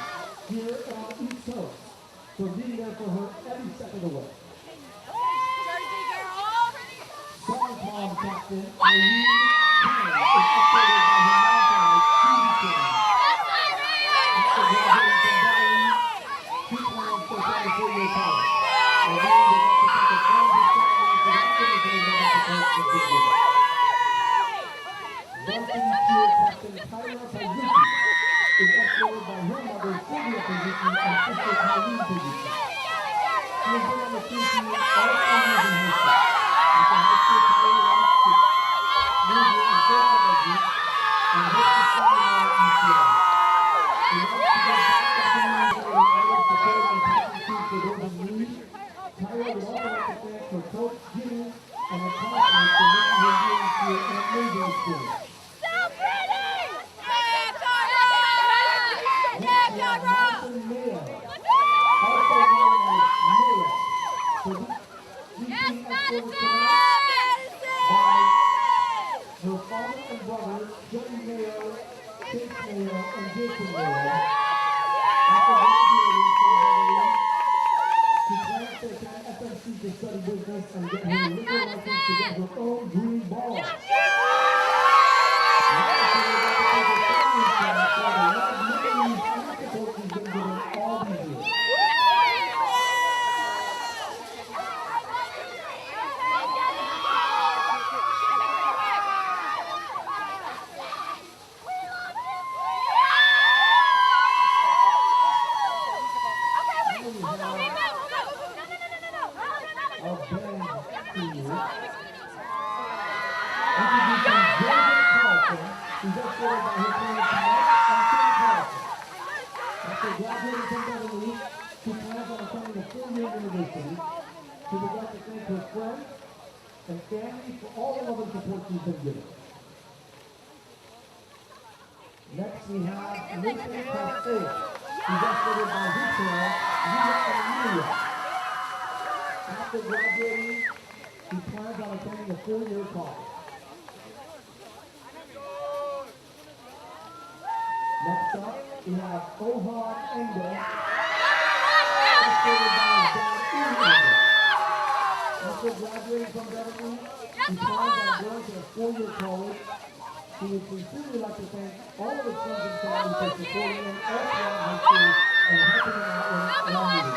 here on the East Coast for being there for her every step of the way. Song captain Eileen King is escorted by her mom guide, Stevie King. After graduating from Beverly, she plans to attend a 4-year college. Eileen would like to thank her friends and family for the opportunity they have to coach with Big Boy. Varsity cheer captain Tyra Pazuki is escorted by her mother Sylvia Pazuki and sister Colleen Pazuki. She has been on the team all 4 years in high school. After high school, Tyra wants to move here in sociology and hopes to study law at UCLA. She wants to get back to community and items supporting and passing through for those in need. Tyra would also like to thank her coach, Jimmy, and her classmates for making her year into an amazing experience. Madison Mayo, also known as Mayo, for being escorted tonight by her father and brother, Jody Mayo, Chase Mayo, and Jason Mayo. After graduating from Beverly, she plans to attend USC to study business and get her liquor license to get her own green ball. After graduating from Beverly, she plans on attending a four-year university. She would like to thank her friends and family for all the love and support she's been given. Next, we have Nathan Castell, graduated by Victor, Emilia. After graduating, she plans on attending a four-year college. Next up, we have Hawthorne Engel, graduated by Dad Engel. After graduating from Beverly, she plans on going to a four-year college. She would sincerely like to thank all of his friends and family for supporting him all throughout high school and helping him out when needed.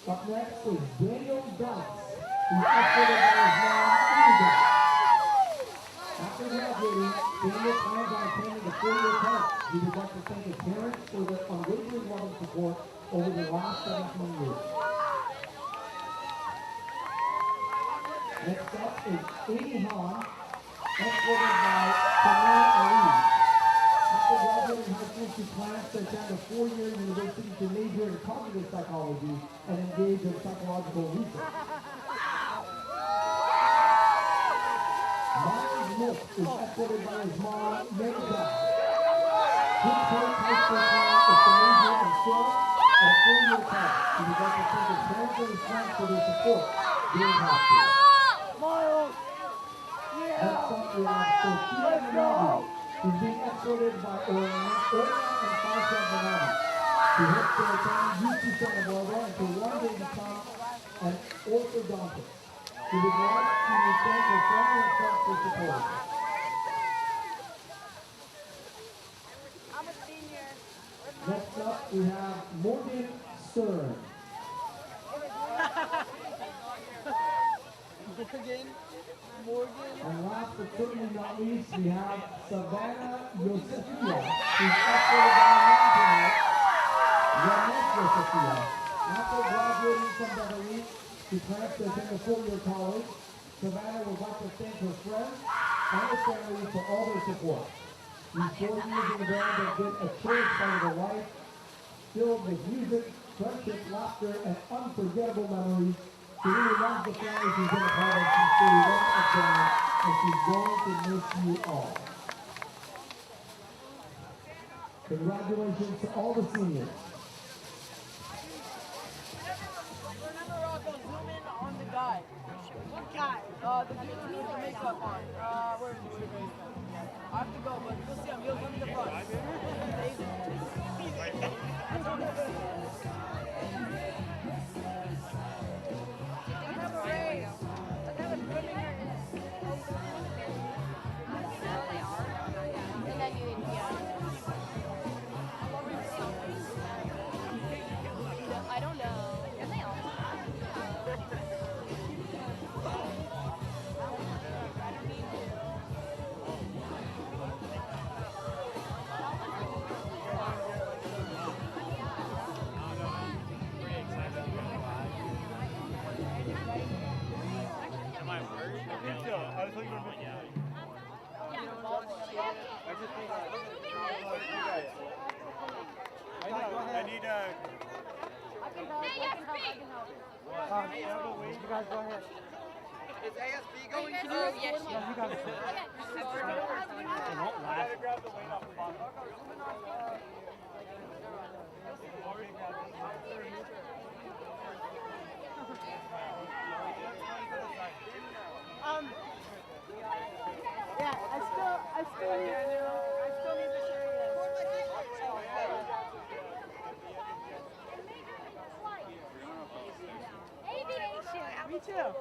Up next is Daniel Dutz, who's escorted by his mom, Eva. After graduating, Daniel plans on attending a four-year college. He would like to thank his parents for their unwavering love and support over the last 17 years. Next up is Amy Hahn, escorted by Tamara Ali. After graduating high school, she plans to attend a four-year university to major in cognitive psychology and engage in psychological research. Myers Mook is escorted by his mom, Megha. His current high school plan is to major in film and a four-year college. He would like to thank his parents and his friends for their support during high school. Next up, we have Sophia Minami, who's being escorted by Orna and Faisal Minami. She hopes to attend UC Santa Barbara and to one day become an orthodontist. She would like to thank her family and friends for support. I'm a senior. Next up, we have Morgan Stern. And last but certainly not least, we have Savannah Yosefia, who's escorted by a non-parent, Ramesh Yosefia. After graduating from Beverly, she plans to attend a four-year college. Savannah would like to thank her friends and her family for all their support. These 4 years in the band have been a cherished part of her life, filled with music, friendship, laughter, and unforgettable memories. She really loves the family she's been a part of since day one of band, and she's going to miss you all. Congratulations to all the seniors. Remember, Rocco, zoom in on the guy. What guy? The dude with the makeup on. Where is he? I have to go, but you'll see him. He'll come in the front. I don't know. And they all. You guys go ahead. Is ASB going to do it? Yes, Yeah, you guys go. Don't laugh. Yeah, I still need to show you. Yeah.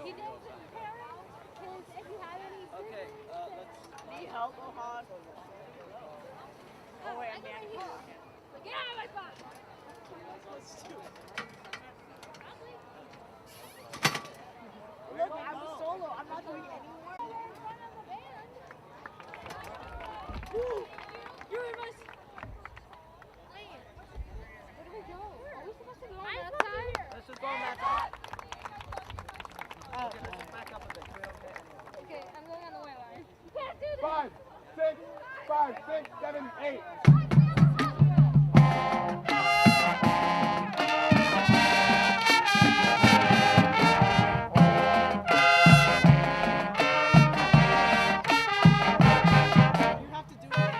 He didn't compare him, 'cause if you have any Okay, let's. Need help, Ohan? Oh, wait, I'm Get out of my spot! Look, I'm solo. I'm not doing any work. You're in my lane. Where do we go? Are we supposed to go on that side? Let's just go on that side. Okay, I'm going on the white line. You can't do this! 5, 6, 5, 6, 7, 8. You have to do it.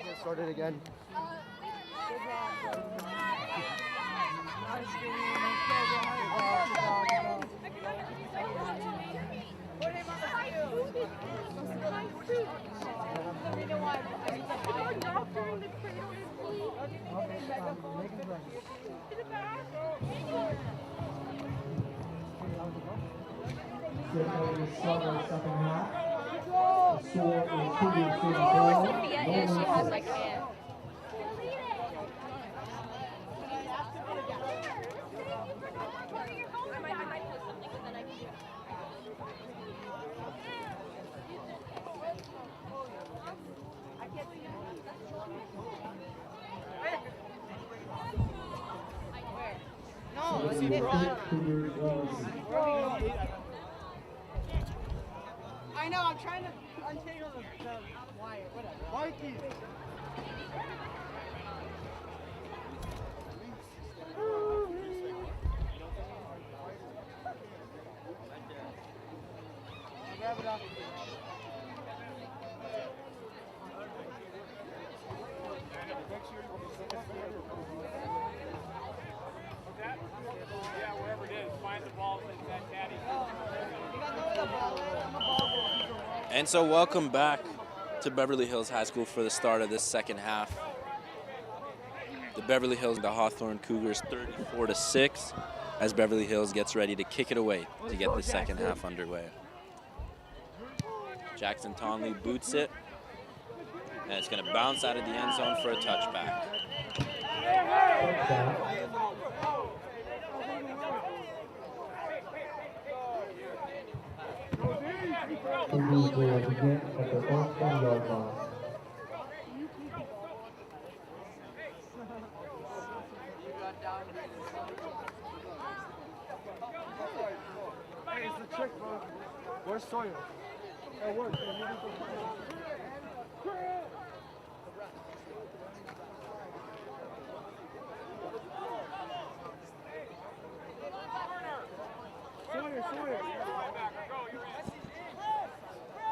Get started again. Second half. The score is Cougars 34. Yeah, she has like hand. I might post something and then I can do it. I know, I'm trying to untangle the wire, whatever. Mikey! Grab it up. Yeah, wherever it is, find the ball in that caddy. You got know where the ball is? I'm a ball boy. And so welcome back to Beverly Hills High School for the start of this second half. The Beverly Hills, the Hawthorne Cougars 34-6 as Beverly Hills gets ready to kick it away to get the second half underway. Jackson Tonley boots it, and it's going to bounce out of the end zone for a touchback. Cougars will begin at the first 1-yard line. Hey, it's the trick, bro. Where's Sawyer? It worked.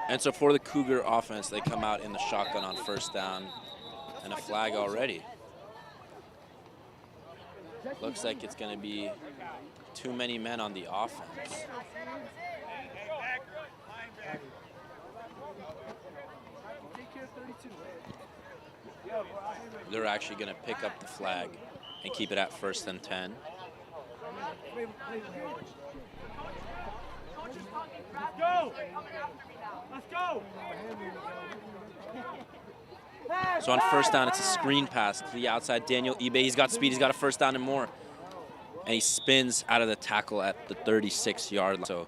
And so for the Cougar offense, they come out in the shotgun on first down, and a flag already. Looks like it's going to be too many men on the offense. They're actually going to pick up the flag and keep it at 1st and 10. Let's go! Let's go! So on first down, it's a screen pass to the outside. Daniel Ebe, he's got speed, he's got a first down and more. And he spins out of the tackle at the 36-yard line. So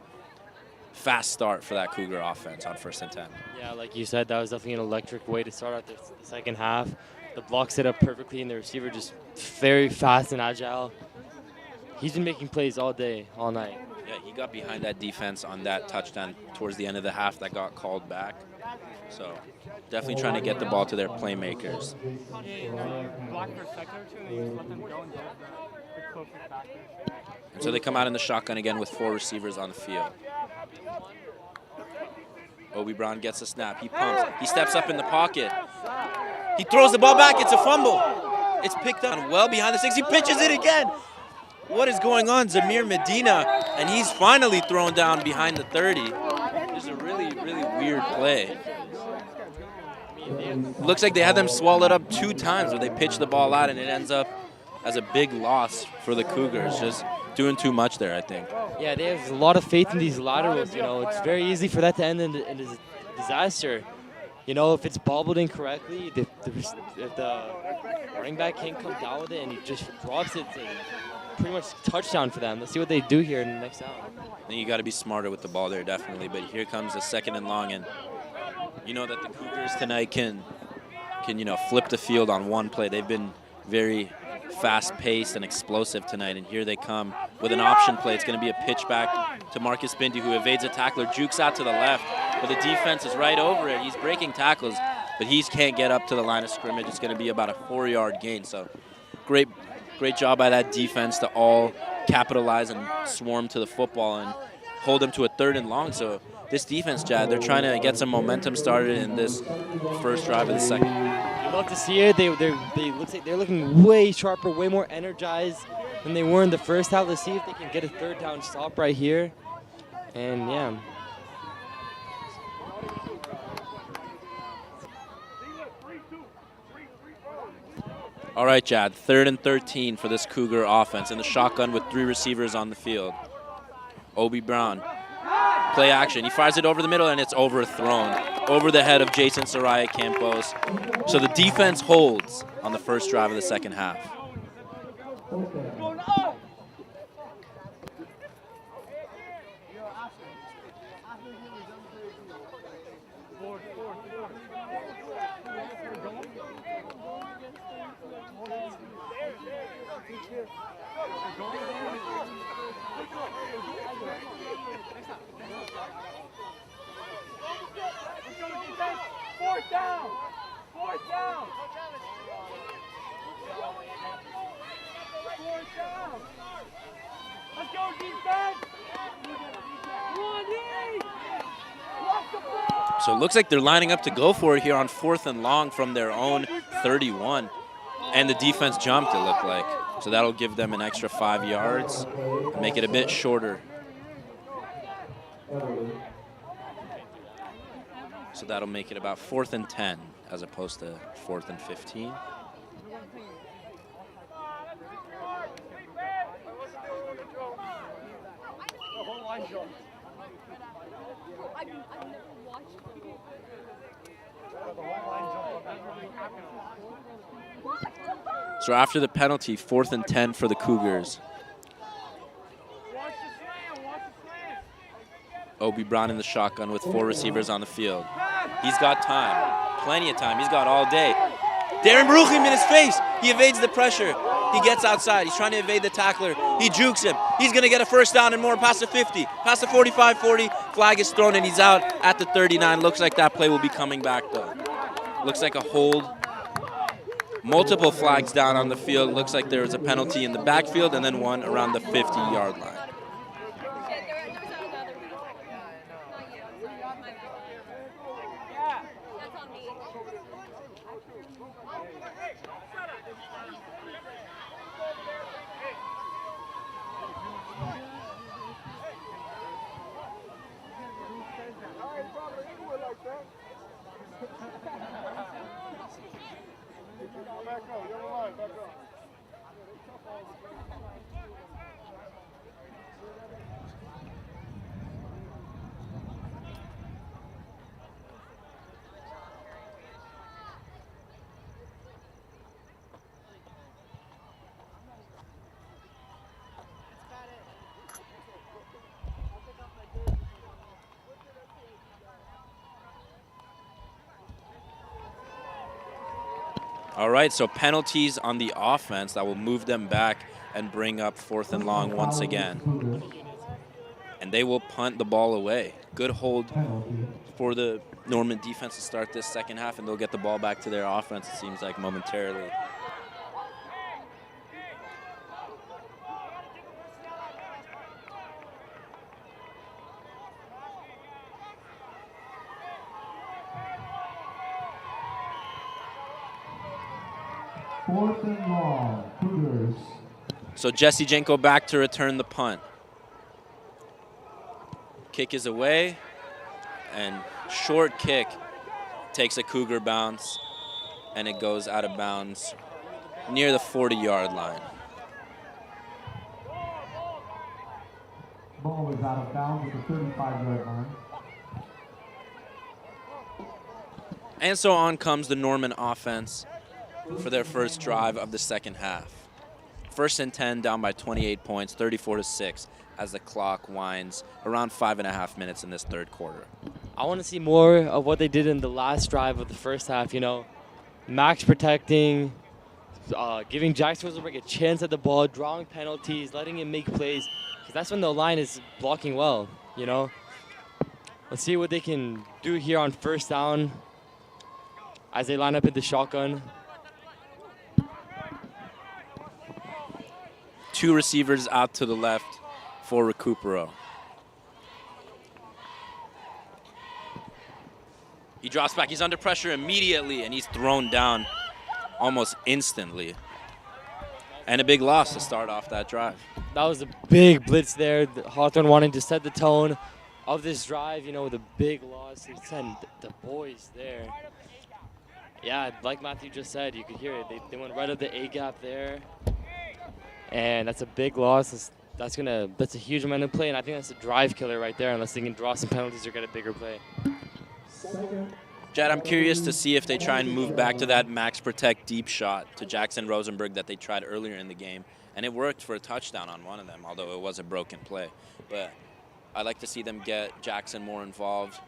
fast start for that Cougar offense on 1st and 10. Yeah, like you said, that was definitely an electric way to start out the second half. The block set up perfectly, and the receiver just very fast and agile. He's been making plays all day, all night. Yeah, he got behind that defense on that touchdown towards the end of the half that got called back. So definitely trying to get the ball to their playmakers. Block for a second or two, and you just let them go and go. And so they come out in the shotgun again with 4 receivers on the field. Obi Brown gets a snap. He pumps. He steps up in the pocket. He throws the ball back. It's a fumble. It's picked up well behind the 6. He pitches it again. What is going on? Zamir Medina, and he's finally thrown down behind the 30. This is a really, really weird play. Looks like they had them swallowed up 2 times where they pitch the ball out, and it ends up as a big loss for the Cougars. Just doing too much there, I think. Yeah, they have a lot of faith in these laterals. You know, it's very easy for that to end in a disaster. You know, if it's bobbled incorrectly, if the running back can't come down with it and he just drops it, it's pretty much touchdown for them. Let's see what they do here in the next down. I think you got to be smarter with the ball there, definitely. But here comes the 2nd and long, and you know that the Cougars tonight can flip the field on one play. They've been very fast-paced and explosive tonight, and here they come with an option play. It's going to be a pitch back to Marcus Bindi, who evades a tackler, jukes out to the left, but the defense is right over it. He's breaking tackles, but he can't get up to the line of scrimmage. It's going to be about a 4-yard gain. So great job by that defense to all capitalize and swarm to the football. And hold them to a 3rd and long. So this defense, Chad, they're trying to get some momentum started in this first drive of the second. I love to see it. They look like they're looking way sharper, way more energized than they were in the first half. Let's see if they can get a 3rd down stop right here. And yeah. All right, Chad, 3rd and 13 for this Cougar offense in the shotgun with 3 receivers on the field. Obi Brown, play action. He fires it over the middle, and it's overthrown over the head of Jason Soraya Campos. So the defense holds on the first drive of the second half. Fourth down! Fourth down! Fourth down! Let's go, defense! So it looks like they're lining up to go for it here on 4th and long from their own 31. And the defense jumped, it looked like. So that'll give them an extra 5 yards and make it a bit shorter. So that'll make it about 4th and 10 as opposed to 4th and 15. So after the penalty, 4th and 10 for the Cougars. Obi Brown in the shotgun with 4 receivers on the field. He's got time, plenty of time. He's got all day. Darren Bruchim in his face. He evades the pressure. He gets outside. He's trying to evade the tackler. He jukes him. He's going to get a first down and more past the 50, past the 45, 40. Flag is thrown and he's out at the 39. Looks like that play will be coming back though. Looks like a hold. Multiple flags down on the field. Looks like there was a penalty in the backfield and then one around the 50-yard line. All right, so penalties on the offense that will move them back and bring up 4th and long once again. And they will punt the ball away. Good hold for the Norman defense to start this second half, and they'll get the ball back to their offense, it seems like, momentarily. Fourth and long, Cougars. So Jesse Jenko back to return the punt. Kick is away, and short kick takes a Cougar bounce, and it goes out of bounds near the 40-yard line. Ball is out of bounds at the 35-yard line. And so on comes the Norman offense for their first drive of the second half. 1st and 10, down by 28 points, 34-6, as the clock winds around 5.5 minutes in this third quarter. I want to see more of what they did in the last drive of the first half. You know, max protecting, giving Jack Rosenberg a chance at the ball, drawing penalties, letting him make plays, because that's when the line is blocking well. You know, let's see what they can do here on first down as they line up in the shotgun. 2 receivers out to the left for Recupero. drops back. He's under pressure immediately, and he's thrown down almost instantly. And a big loss to start off that drive. That was a big blitz there. Hawthorne wanting to set the tone of this drive, you know, with a big loss. He sent the boys there. Yeah, like Matthew just said, you could hear it. They went right up the A gap there. And that's a big loss. That's a huge momentum play, and I think that's a drive killer right there, unless they can draw some penalties or get a bigger play. Jad, I'm curious to see if they try and move back to that max protect deep shot to Jackson Rosenberg that they tried earlier in the game. And it worked for a touchdown on one of them, although it was a broken play. But I'd like to see them get Jackson more involved.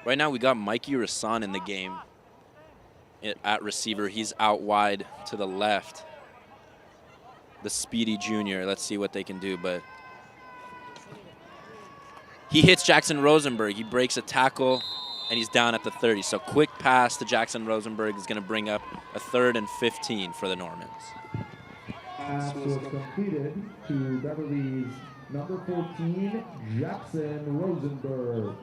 Right now we got Mikey Rasan in the game at receiver. He's out wide to the left. The speedy junior. Let's see what they can do. But he hits Jackson Rosenberg. He breaks a tackle, and he's down at the 30. So quick pass to Jackson Rosenberg is going to bring up a 3rd and 15 for the Normans. Pass was completed to Beverly's number 14, Jackson Rosenberg.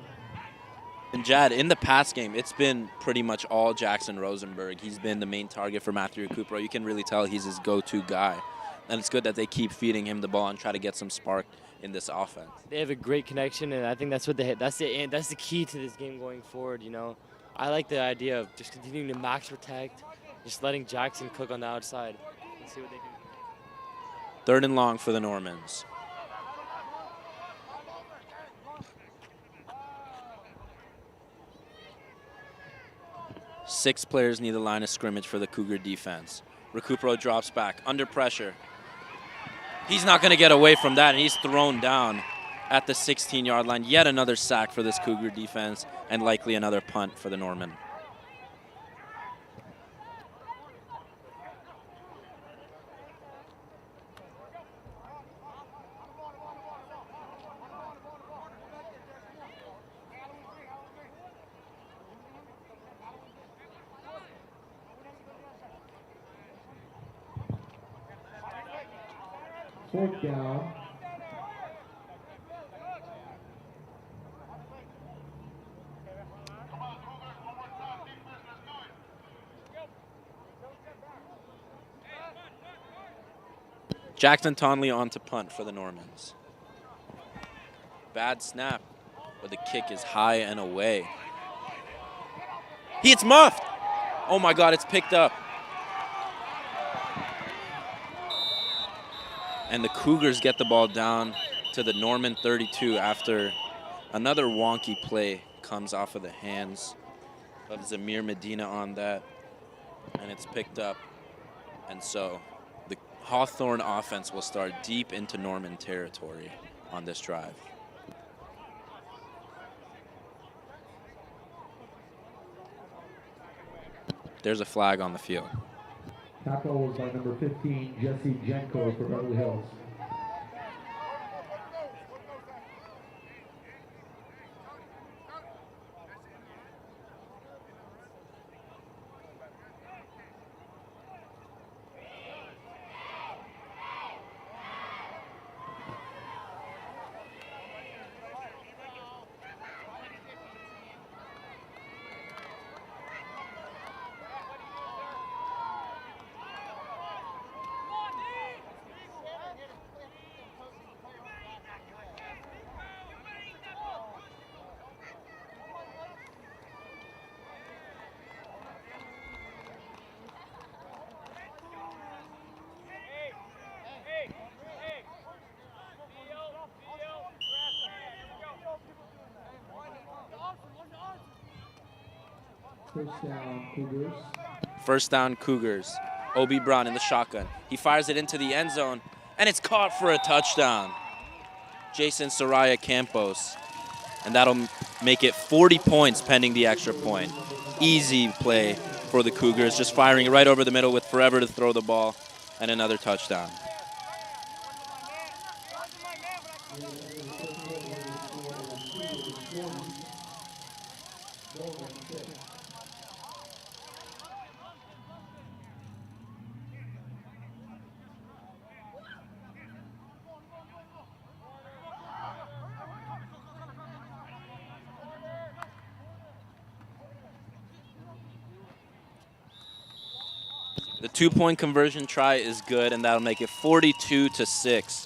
And Jad, in the pass game, it's been pretty much all Jackson Rosenberg. He's been the main target for Matthew Recupero. You can really tell he's his go-to guy. And it's good that they keep feeding him the ball and try to get some spark in this offense. They have a great connection, and I think that's what that's the key to this game going forward. You know, I like the idea of just continuing to max protect, just letting Jackson cook on the outside and see what they do. 3rd and long for the Normans. Six players near the line of scrimmage for the Cougar defense. Recupero drops back under pressure. He's not going to get away from that, and he's thrown down at the 16-yard line. Yet another sack for this Cougar defense, and likely another punt for the Norman. Fourth down. Jackson Tonley on to punt for the Normans. Bad snap, but the kick is high and away. It's muffed. Oh my God, it's picked up. And the Cougars get the ball down to the Norman 32 after another wonky play comes off of the hands of Zamir Medina on that, and it's picked up. And so the Hawthorne offense will start deep into Norman territory on this drive. There's a flag on the field. Tackle was by number 15, Jesse Jenko for Beverly Hills. First down, Cougars. First down, Cougars. Obi Brown in the shotgun. He fires it into the end zone, and it's caught for a touchdown. Jason Soraya Campos. And that'll make it 40 points pending the extra point. Easy play for the Cougars, just firing right over the middle with forever to throw the ball, and another touchdown. The 2-point conversion try is good, and that'll make it 42-6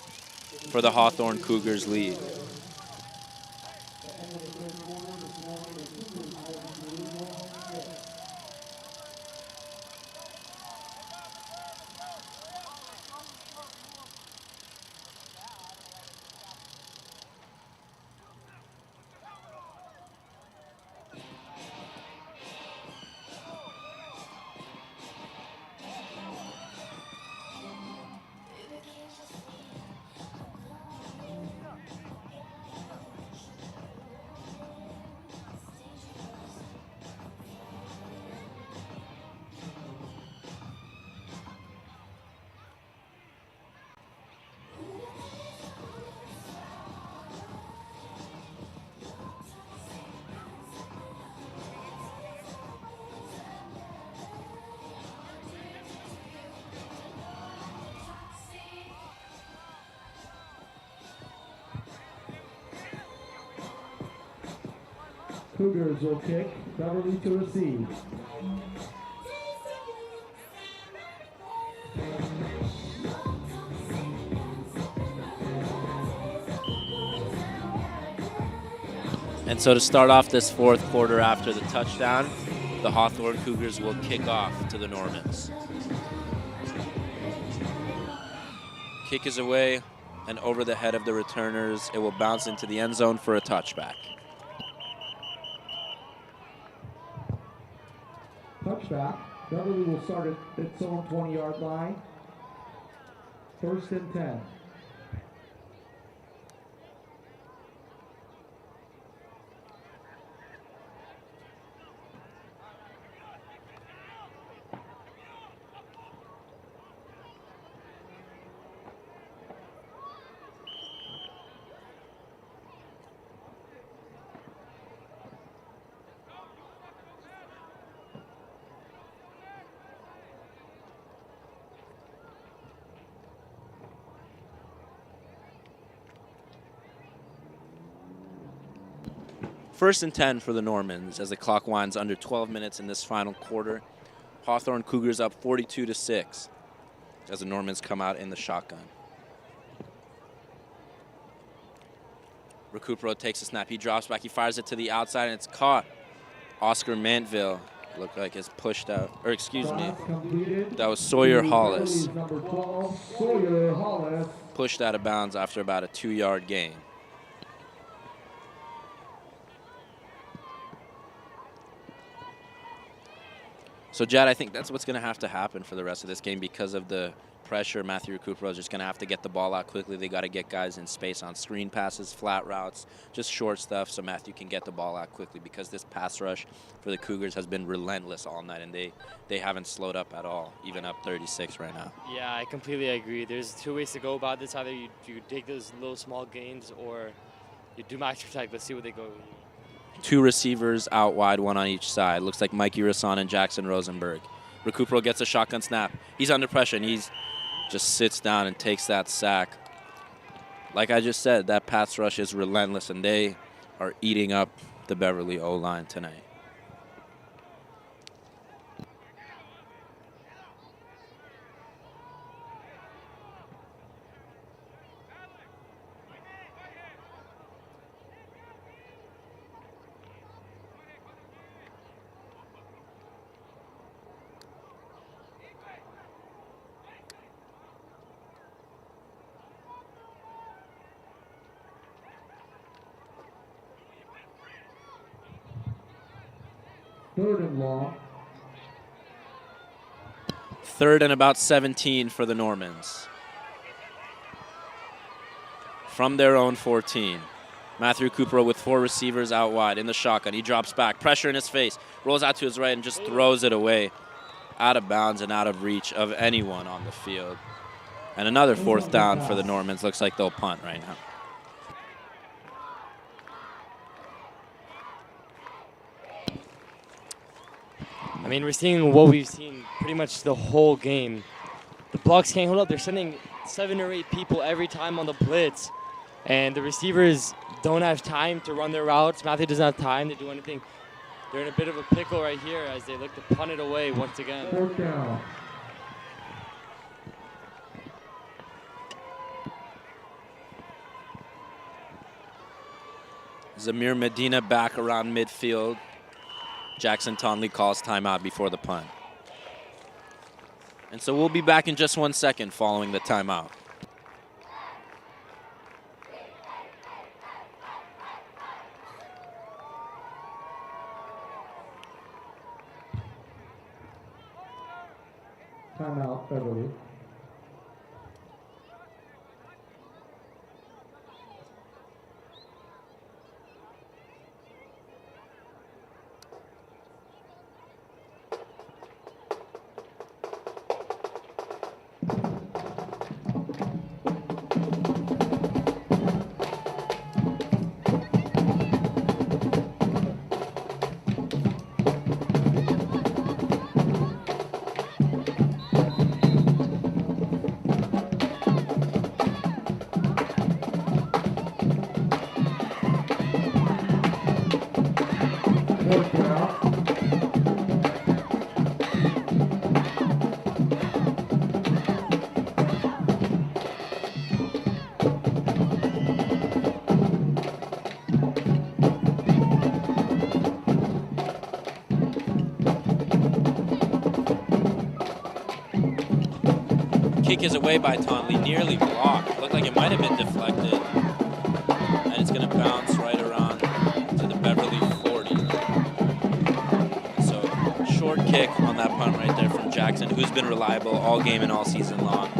for the Hawthorne Cougars lead. Cougars will kick, Beverly to receive. And so to start off this fourth quarter after the touchdown, the Hawthorne Cougars will kick off to the Normans. Kick is away and over the head of the returners. It will bounce into the end zone for a touchback. Touchback. Beverly will start at its own 20-yard line. 1st and 10. First and 10 for the Normans as the clock winds under 12 minutes in this final quarter. Hawthorne Cougars up 42-6 as the Normans come out in the shotgun. Recupero takes a snap. He drops back. He fires it to the outside, and it's caught. Oscar Mantville looked like it's pushed out. Or excuse me, that was Sawyer Hollis. Number 12, Sawyer Hollis. Pushed out of bounds after about a 2-yard gain. So, Jad, I think that's what's going to have to happen for the rest of this game because of the pressure. Matthew Recupero is just going to have to get the ball out quickly. They got to get guys in space on screen passes, flat routes, just short stuff so Matthew can get the ball out quickly because this pass rush for the Cougars has been relentless all night, and they haven't slowed up at all, even up 36 right now. Yeah, I completely agree. There's two ways to go about this. Either you take those little small gains or you do max protect. Let's see what they go with. 2 receivers out wide, 1 on each side. Looks like Mikey Rasson and Jackson Rosenberg. Recupero gets a shotgun snap. He's under pressure, and he's just sits down and takes that sack. Like I just said, that pass rush is relentless, and they are eating up the Beverly O-line tonight. Third and long. 3rd and about 17 for the Normans. From their own 14. Matthew Recupero with 4 receivers out wide in the shotgun. He drops back, pressure in his face, rolls out to his right and just throws it away out of bounds and out of reach of anyone on the field. And another 4th down for the Normans. Looks like they'll punt right now. I mean, we're seeing what we've seen pretty much the whole game. The blocks can't hold up. They're sending 7 or 8 people every time on the blitz. And the receivers don't have time to run their routes. Matthew doesn't have time to do anything. They're in a bit of a pickle right here as they look to punt it away once again. 4th down. Zamir Medina back around midfield. Jackson Tonley calls timeout before the punt. And so we'll be back in just 1 second following the timeout. Timeout, Beverly. Kick is away by Tonley, nearly blocked. Looked like it might have been deflected. And it's going to bounce right around to the Beverly 40. So short kick on that punt right there from Jackson, who's been reliable all game and all season long.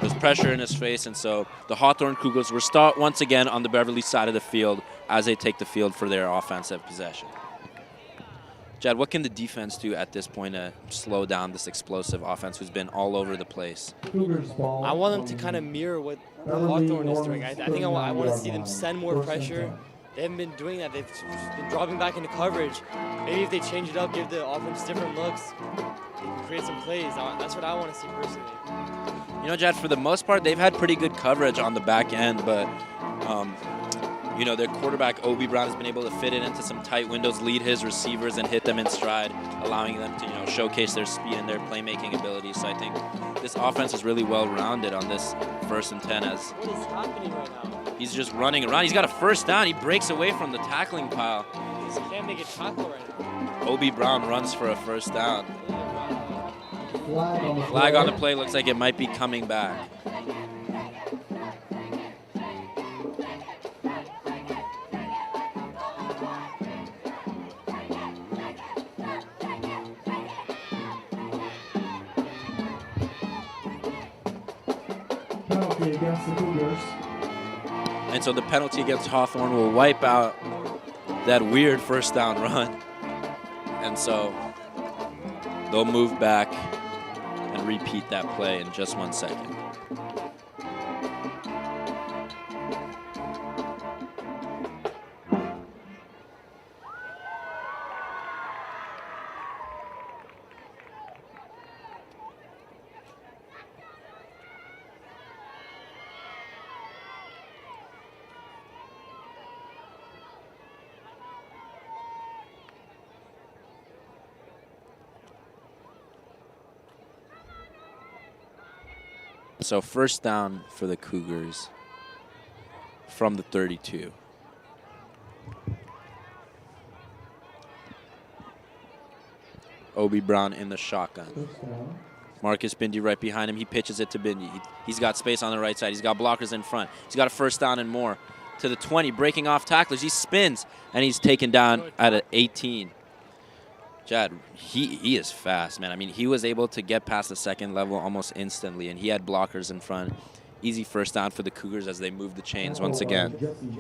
There's pressure in his face, and so the Hawthorne Cougars will start once again on the Beverly side of the field as they take the field for their offensive possession. Jad, what can the defense do at this point to slow down this explosive offense who's been all over the place? I want them to kind of mirror what Hawthorne is doing. I think I want to see them send more pressure. They haven't been doing that. They've been dropping back into coverage. Maybe if they change it up, give the offense different looks, create some plays. That's what I want to see personally. You know, Jad, for the most part, they've had pretty good coverage on the back end, but you know, their quarterback, Obi Brown, has been able to fit it into some tight windows, lead his receivers, and hit them in stride, allowing them to, you know, showcase their speed and their playmaking abilities. So I think this offense is really well-rounded on this 1st and 10. As what is happening right now? He's just running around. He's got a first down. He breaks away from the tackling pile. He can't make a tackle right now. Obi Brown runs for a first down. Flag on the play. Looks like it might be coming back. Against the Cougars. And so the penalty against Hawthorne will wipe out that weird first down run. And so they'll move back and repeat that play in just 1 second. So first down for the Cougars from the 32. Obi Brown in the shotgun. Marcus Bindi right behind him. He pitches it to Bindi. He's got space on the right side. He's got blockers in front. He's got a first down and more. To the 20, breaking off tacklers. He spins, and he's taken down at an 18. Jad, he is fast, man. I mean, he was able to get past the second level almost instantly, and he had blockers in front. Easy first down for the Cougars as they move the chains once again.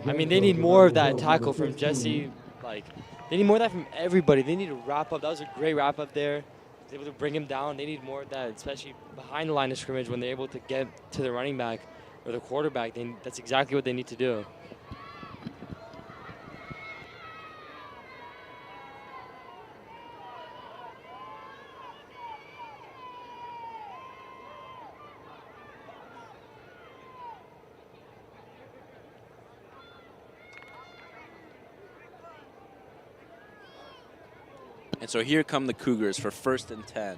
I mean, they need more of that tackle from Jesse. Like, they need more of that from everybody. They need to wrap up. That was a great wrap up there. They were able to bring him down. They need more of that, especially behind the line of scrimmage when they're able to get to the running back or the quarterback. That's exactly what they need to do. And so here come the Cougars for 1st and 10.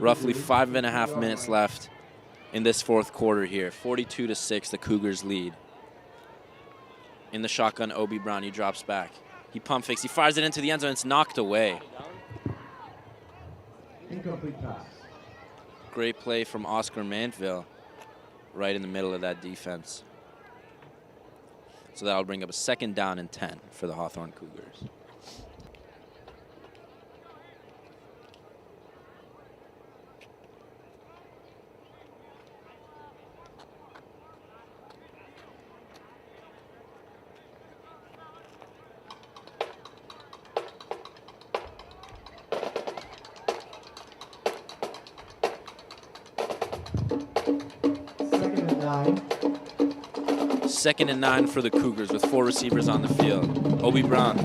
Roughly 5.5 minutes left in this 4th quarter here. 42-6, the Cougars lead. In the shotgun, Obi Brown, he drops back. He pump fakes, he fires it into the end zone, it's knocked away. Incomplete pass. Great play from Oscar Manville right in the middle of that defense. So that'll bring up a 2nd down and 10 for the Hawthorne Cougars. Second and 9 for the Cougars with 4 receivers on the field. Obi Brown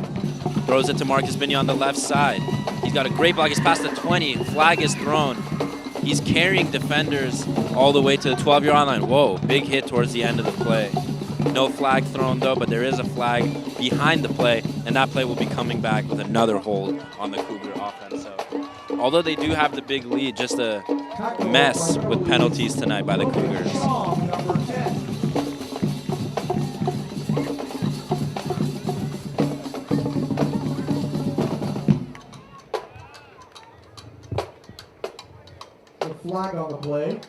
throws it to Marcus Binney on the left side. He's got a great block. He's past the 20. Flag is thrown. He's carrying defenders all the way to the 12-yard line. Whoa, big hit towards the end of the play. No flag thrown, though, but there is a flag behind the play, and that play will be coming back with another hold on the Cougar offense. So, although they do have the big lead, just a mess with penalties tonight by the Cougars. Flag on the play.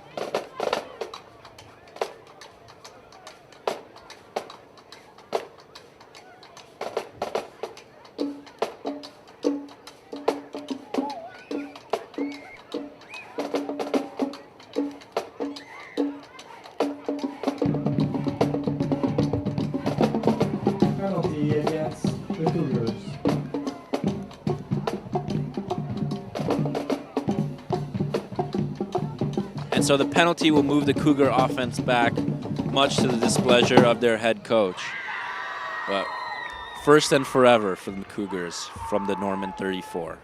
Penalty against the Cougars. And so the penalty will move the Cougar offense back, much to the displeasure of their head coach. But first and forever for the Cougars from the Norman 34.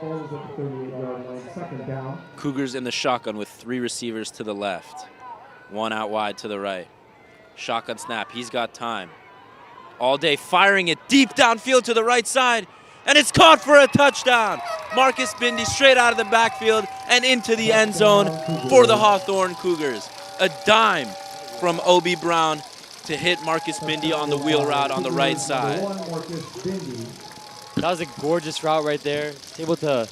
Balls at the 38-yard line, 2nd down. Cougars in the shotgun with 3 receivers to the left, 1 out wide to the right. Shotgun snap, he's got time. All day firing it deep downfield to the right side, and it's caught for a touchdown. Marcus Bindi straight out of the backfield and into the end zone for the Hawthorne Cougars. A dime from Obi Brown to hit Marcus Bindi on the wheel route on the right side. That was a gorgeous route right there. Able to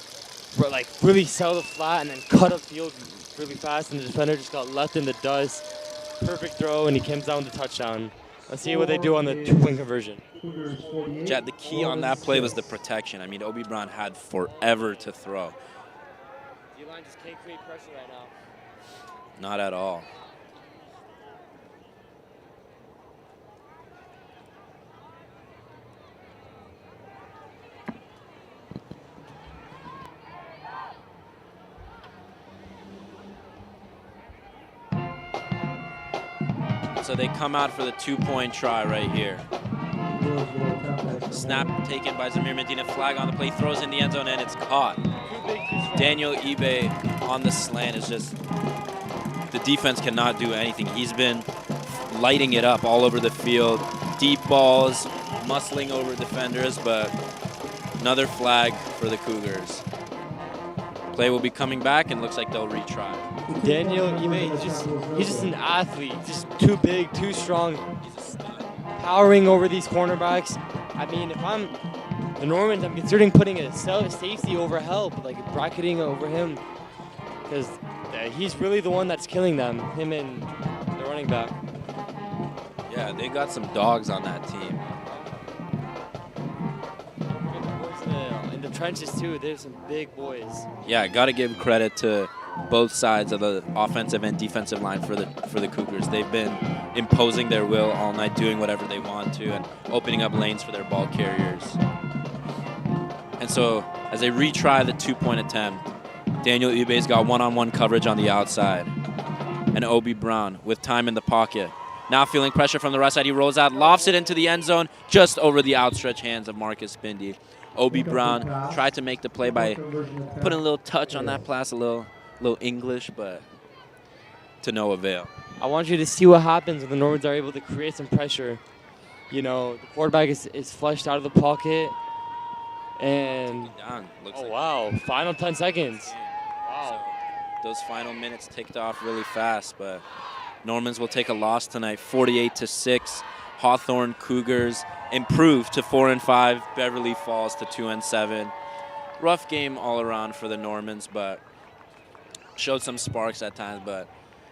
like really sell the flat and then cut upfield really fast, and the defender just got left in the dust. Perfect throw, and he comes down with the touchdown. Let's see what they do on the 2-point conversion. Jet, the key on that play was the protection. I mean, Obi Brown had forever to throw. D-line just can't create pressure right now. Not at all. So they come out for the 2-point try right here. Snap taken by Zamir Medina, flag on the play, throws in the end zone, and it's caught. Daniel Ebe on the slant is just, the defense cannot do anything. He's been lighting it up all over the field. Deep balls, muscling over defenders, but another flag for the Cougars. Play will be coming back, and looks like they'll retry. Daniel Ebe, he's just an athlete. Just too big, too strong. Powering over these cornerbacks. I mean, if I'm the Normans, I'm considering putting a safety over help, like bracketing over him, because he's really the one that's killing them, him and the running back. Yeah, they got some dogs on that team. In the trenches, too, there's some big boys. Yeah, got to give credit to both sides of the offensive and defensive line for the Cougars. They've been imposing their will all night, doing whatever they want to, and opening up lanes for their ball carriers. And so, as they retry the 2-point attempt, Daniel Ube's got one-on-one coverage on the outside. And Obi Brown with time in the pocket. Now feeling pressure from the right side, he rolls out, lofts it into the end zone, just over the outstretched hands of Marcus Bindi. Obi Brown tried to make the play by putting a little touch on that pass, a little English, but to no avail. I want you to see what happens when the Normans are able to create some pressure. You know, the quarterback is flushed out of the pocket. And, Looks oh, like wow, final 10 seconds. Wow. So those final minutes ticked off really fast, but Normans will take a loss tonight, 48-6. Hawthorne Cougars improve to 4-5. Beverly falls to 2-7. Rough game all around for the Normans, but showed some sparks at times. But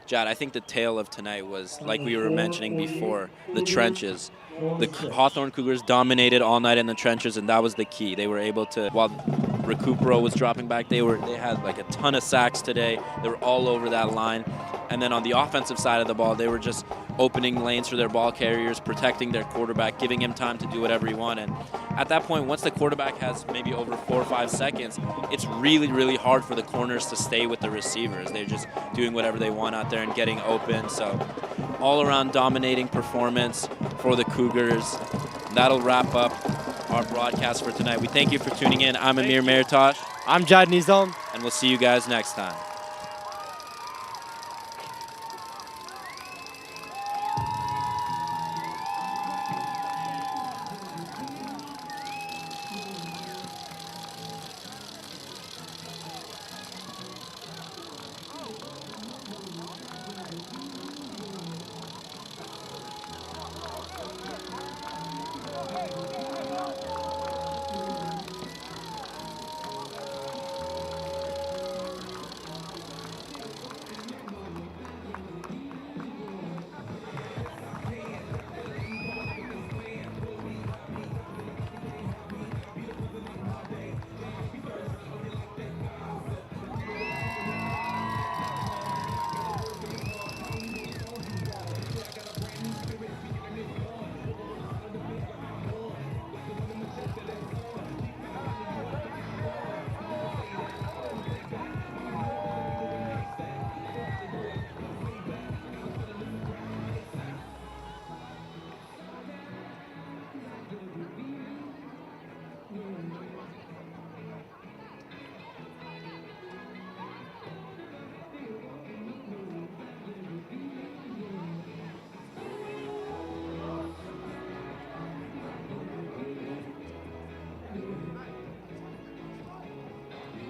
Jad, I think the tale of tonight was, like we were mentioning before, the trenches. The Hawthorne Cougars dominated all night in the trenches, and that was the key. They were able to, while Recupero was dropping back, they had like a ton of sacks today. They were all over that line. And then on the offensive side of the ball, they were just opening lanes for their ball carriers, protecting their quarterback, giving him time to do whatever he wanted. And at that point, once the quarterback has maybe over 4 or 5 seconds, it's really, really hard for the corners to stay with the receivers. They're just doing whatever they want out there and getting open. So all-around dominating performance for the Cougars. That'll wrap up our broadcast for tonight. We thank you for tuning in. I'm Amir Meritage. I'm Jad Nizam. And we'll see you guys next time.